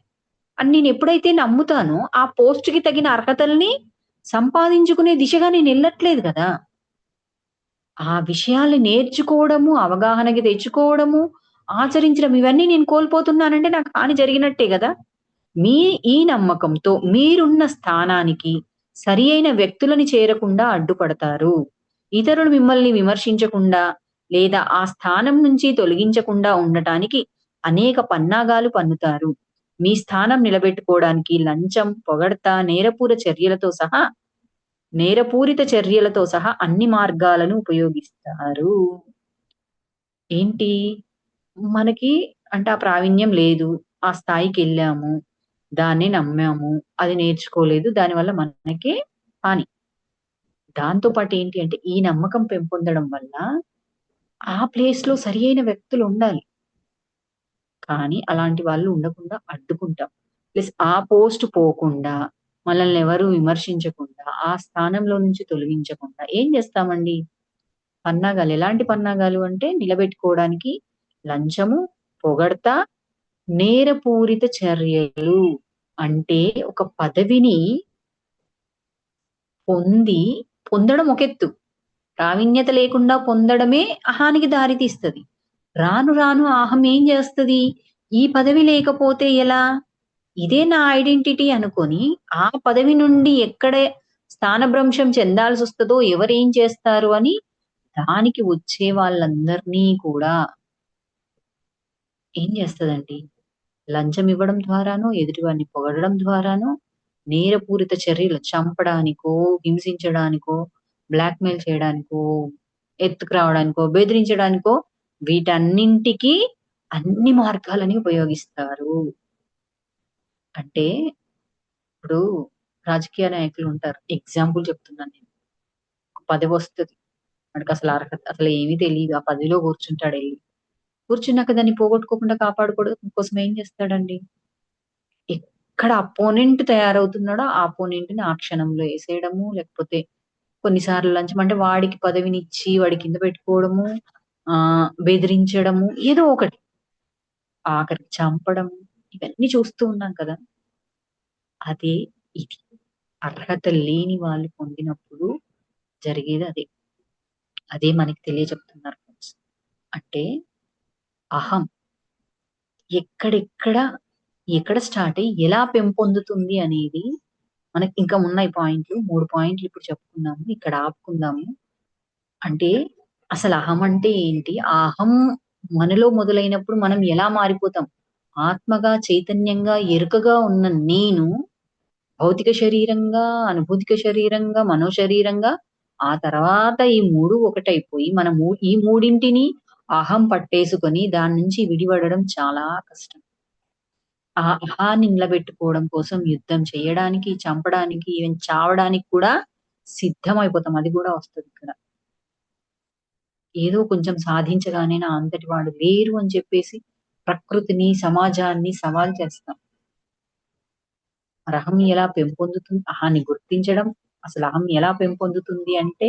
అని నేను ఎప్పుడైతే నమ్ముతానో, ఆ పోస్ట్‌కి తగిన అర్హతల్ని సంపాదించుకునే దిశగా నేనెళ్ళట్లేదు గదా! ఆ విషయాల్ని నేర్చుకోవడము, అవగాహనకి తెచ్చుకోవడము, ఆచరించడం ఇవన్నీ నేను కోల్పోతున్నానంటే నాకు హాని జరిగినట్టే గదా! మీ ఈ నమ్మకంతో మీరున్న స్థానానికి సరి అయిన వ్యక్తులని చేరకుండా అడ్డుపడతారు. ఇతరులు మిమ్మల్ని విమర్శించకుండా లేదా ఆ స్థానం నుంచి తొలగించకుండా ఉండటానికి అనేక పన్నాగాలు పన్నుతారు. మీ స్థానం నిలబెట్టుకోవడానికి లంచం, పొగడ్త, నేరపూరిత చర్యలతో సహా అన్ని మార్గాలను ఉపయోగిస్తారు. ఏంటి? మనకి అంటే ఆ ప్రావీణ్యం లేదు. ఆ స్థాయికెళ్ళాము. దాన్ని నమ్మాము. అది నేర్చుకోలేదు. దానివల్ల మనకే హాని. దాంతో పాటు ఏంటి అంటే ఈ నమ్మకం పెంపొందడం వల్ల ఆ ప్లేస్‌లో సరియైన వ్యక్తులుండాలి. కానీ అలాంటి వాళ్ళు ఉండకుండా అడ్డుకుంటాం. ప్లస్ ఆ పోస్ట్ పోకుండా, మనల్ని ఎవరు విమర్శించకుండా, ఆ స్థానంలో నుంచి తొలగించకుండా ఏం చేస్తామండి? పన్నాగాలు. ఎలాంటి పన్నాగాలు అంటే నిలబెట్టుకోవడానికి లంచము, పొగడ్త, నేరపూరిత చర్యలు. అంటే ఒక పదవిని పొంది పొందడం ఒక ఎత్తు. ప్రావీణ్యత లేకుండా పొందడమే అహానికి దారితీస్తది. రాను రాను ఆ అహం ఏం చేస్తది? ఈ పదవి లేకపోతే ఎలా? ఇదే నా ఐడెంటిటీ అనుకోని, ఆ పదవి నుండి ఎక్కడ స్థానభ్రంశం చెందాల్సొస్తదో, ఎవరేం చేస్తారు అని దానికి వచ్చే వాళ్ళందరినీ కూడా ఏం చేస్తదండి? లంచం ఇవ్వడం ద్వారానో, ఎదుటివాడిని పొగడడం ద్వారానో, నేరపూరిత చర్యలు చంపడానికో, హింసించడానికో, బ్లాక్‌మెయిల్ చేయడానికో, ఎత్తుకురావడానికో, బెదిరించడానికో వీటన్నింటికి అన్ని మార్గాలని ఉపయోగిస్తారు. అంటే ఇప్పుడు రాజకీయ నాయకులుంటారు. ఎగ్జాంపుల్ చెప్తున్నాను నేను. ఒక పదవొస్తది. వాడికసలు అర్హత అసలేమి తెలీదు. ఆ పదవిలో కూర్చుంటాడెళ్లి. కూర్చున్నాక దాన్ని పోగొట్టుకోకుండా కాపాడుకోవడం కోసం ఏం చేస్తాడండి? ఎక్కడ అపోనెంట్ తయారవుతున్నాడో, ఆ అపోనెంట్‌ని ఆ క్షణంలో ఏసేయడము, లేకపోతే కొన్నిసార్లు లంచం అంటే వాడికి పదవినిచ్చి వాడి కింద పెట్టుకోవడము, బెదిరించడము ఏదో ఒకటి. ఆఖరికి చంపడం ఇవన్నీ చూస్తూ ఉన్నాం కదా! అదే ఇది. అర్హత లేని వాళ్ళు పొందినప్పుడు జరిగేదదే. అదే మనకి తెలియజెప్తున్నారు ఫ్రెండ్స్. అంటే అహం ఎక్కడెక్కడ, ఎక్కడ స్టార్ట్ అయ్యి ఎలా పెంపొందుతుంది అనేది మనకి ఇంకా ఉన్నాయి పాయింట్లు. 3 పాయింట్లు ఇప్పుడు చెప్పుకున్నాము. ఇక్కడ ఆపుకుందాము. అంటే అసలు అహం అంటే ఏంటి? ఆ అహం మనలో మొదలైనప్పుడు మనం ఎలా మారిపోతాం? ఆత్మగా, చైతన్యంగా, ఎరుకగా ఉన్న నేను భౌతిక శరీరంగా, అనుభూతిక శరీరంగా, మనో శరీరంగా ఆ తర్వాత ఈ 3 ఒకటైపోయి మనము ఈ మూడింటిని అహం పట్టేసుకొని దాని నుంచి విడివడడం చాలా కష్టం. ఆ అహాన్ని నిలబెట్టుకోవడం కోసం యుద్ధం చేయడానికి, చంపడానికి, ఈవెన్ చావడానికి కూడా సిద్ధమైపోతాం. అది గూడా వస్తదిక్కడ. ఏదో కొంచెం సాధించగానే నా అంతటి వాడు లేరు అని చెప్పేసి ప్రకృతిని, సమాజాన్ని సవాల్ చేస్తాం. మరి అహం ఎలా పెంపొందుతుంది? అహాన్ని గుర్తించడం, అసలు అహం ఎలా పెంపొందుతుంది అంటే,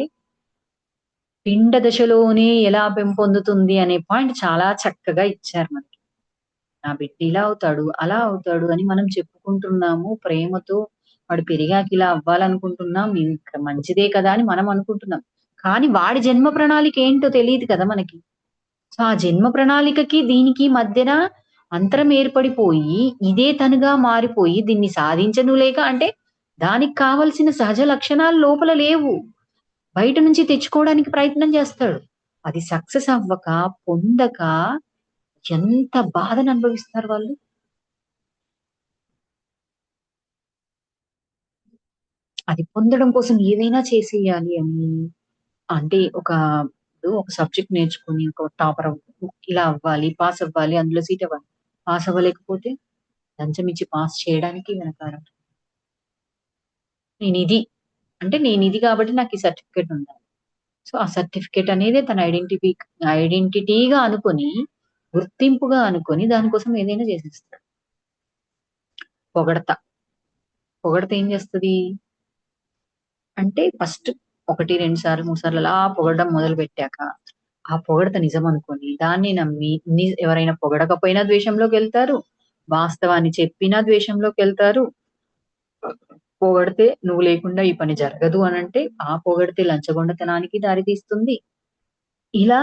పిండ దశలోనే ఎలా పెంపొందుతుంది అనే పాయింట్ చాలా చక్కగా ఇచ్చారు మనకి. నా బిడ్డ ఇలా అవుతాడు, అలా అవుతాడు అని మనం చెప్పుకుంటున్నాము ప్రేమతో. వాడు పెరిగాక ఇలా అవ్వాలనుకుంటున్నాం. ఇంకా మంచిదే కదా అని మనం అనుకుంటున్నాం. కానీ వాడి జన్మ ప్రణాళిక ఏంటో తెలీదు కదా మనకి. సో, ఆ జన్మ ప్రణాళికకి, దీనికి మధ్యన అంతరం ఏర్పడిపోయి, ఇదే తనుగా మారిపోయి, దీన్ని సాధించను లేక అంటే, దానికి కావాల్సిన సహజ లక్షణాలు లోపల లేవు. బయట నుంచి తెచ్చుకోవడానికి ప్రయత్నం చేస్తాడు. అది సక్సెస్ అవ్వక, పొందక ఎంత బాధను అనుభవిస్తారు వాళ్ళు. అది పొందడం కోసం ఏదైనా చేసేయాలి అని అంటే ఇప్పుడు ఒక సబ్జెక్ట్ నేర్చుకొని ఒక టాపర్ ఇలా అవ్వాలి, పాస్ అవ్వాలి, అందులో సీట్ అవ్వాలి. పాస్ అవ్వలేకపోతే లంచం ఇచ్చి పాస్ చేయడానికి వెనకాడరు. నేనిది నేనిది కాబట్టి నాకు ఈ సర్టిఫికేట్ ఉండాలి. సో, ఆ సర్టిఫికేట్ అనేది తన ఐడెంటిటీగా అనుకోని, గుర్తింపుగా అనుకోని దాని కోసం ఏదైనా చేసేస్తాడు. పొగడత. పొగడత ఏం చేస్తది? అంటే ఫస్ట్ 1, 2 సార్లు, 3 సార్లు అలా పొగడడం మొదలుపెట్టాక, ఆ పొగడ్త నిజమనుకోని, దాన్ని నమ్మి ఎవరైనా పొగడకపోయినా ద్వేషంలోకెళ్తారు. వాస్తవాన్ని చెప్పినా ద్వేషంలోకెళ్తారు. పొగడితే నువ్వు లేకుండా ఈ పని జరగదు అనంటే, ఆ పొగడితే లంచగొండతనానికి దారితీస్తుంది. ఇలా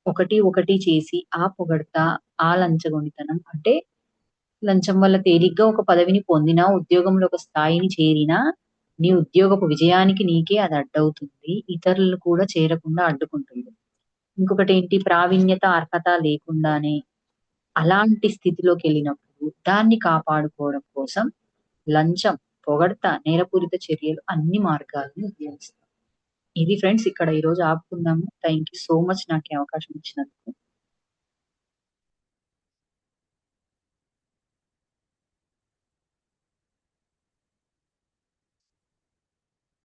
ఒకటి, ఒకటి చేసి ఆ పొగడ్త, ఆ లంచగొండితనం అంటే లంచం వల్ల తేలిగ్గా ఒక పదవిని పొందినా, ఉద్యోగంలో ఒక స్థాయిని చేరినా, నీ ఉద్యోగపు విజయానికి నీకే అది అడ్డవుతుంది. ఇతరులను కూడా చేరకుండా అడ్డుకుంటుంది. ఇంకొకటేంటి ప్రావీణ్యత, అర్హత లేకుండానే అలాంటి స్థితిలోకెళ్ళినప్పుడు దాన్ని కాపాడుకోవడం కోసం లంచం, పొగడ్త, నేరపూరిత చర్యలు అన్ని మార్గాలను ఉపయోగిస్తాం. ఇది ఫ్రెండ్స్ ఇక్కడ ఈరోజు ఆపుకుందాము. థాంక్ యూ సో మచ్ నాకు ఈ అవకాశం ఇచ్చినందుకు.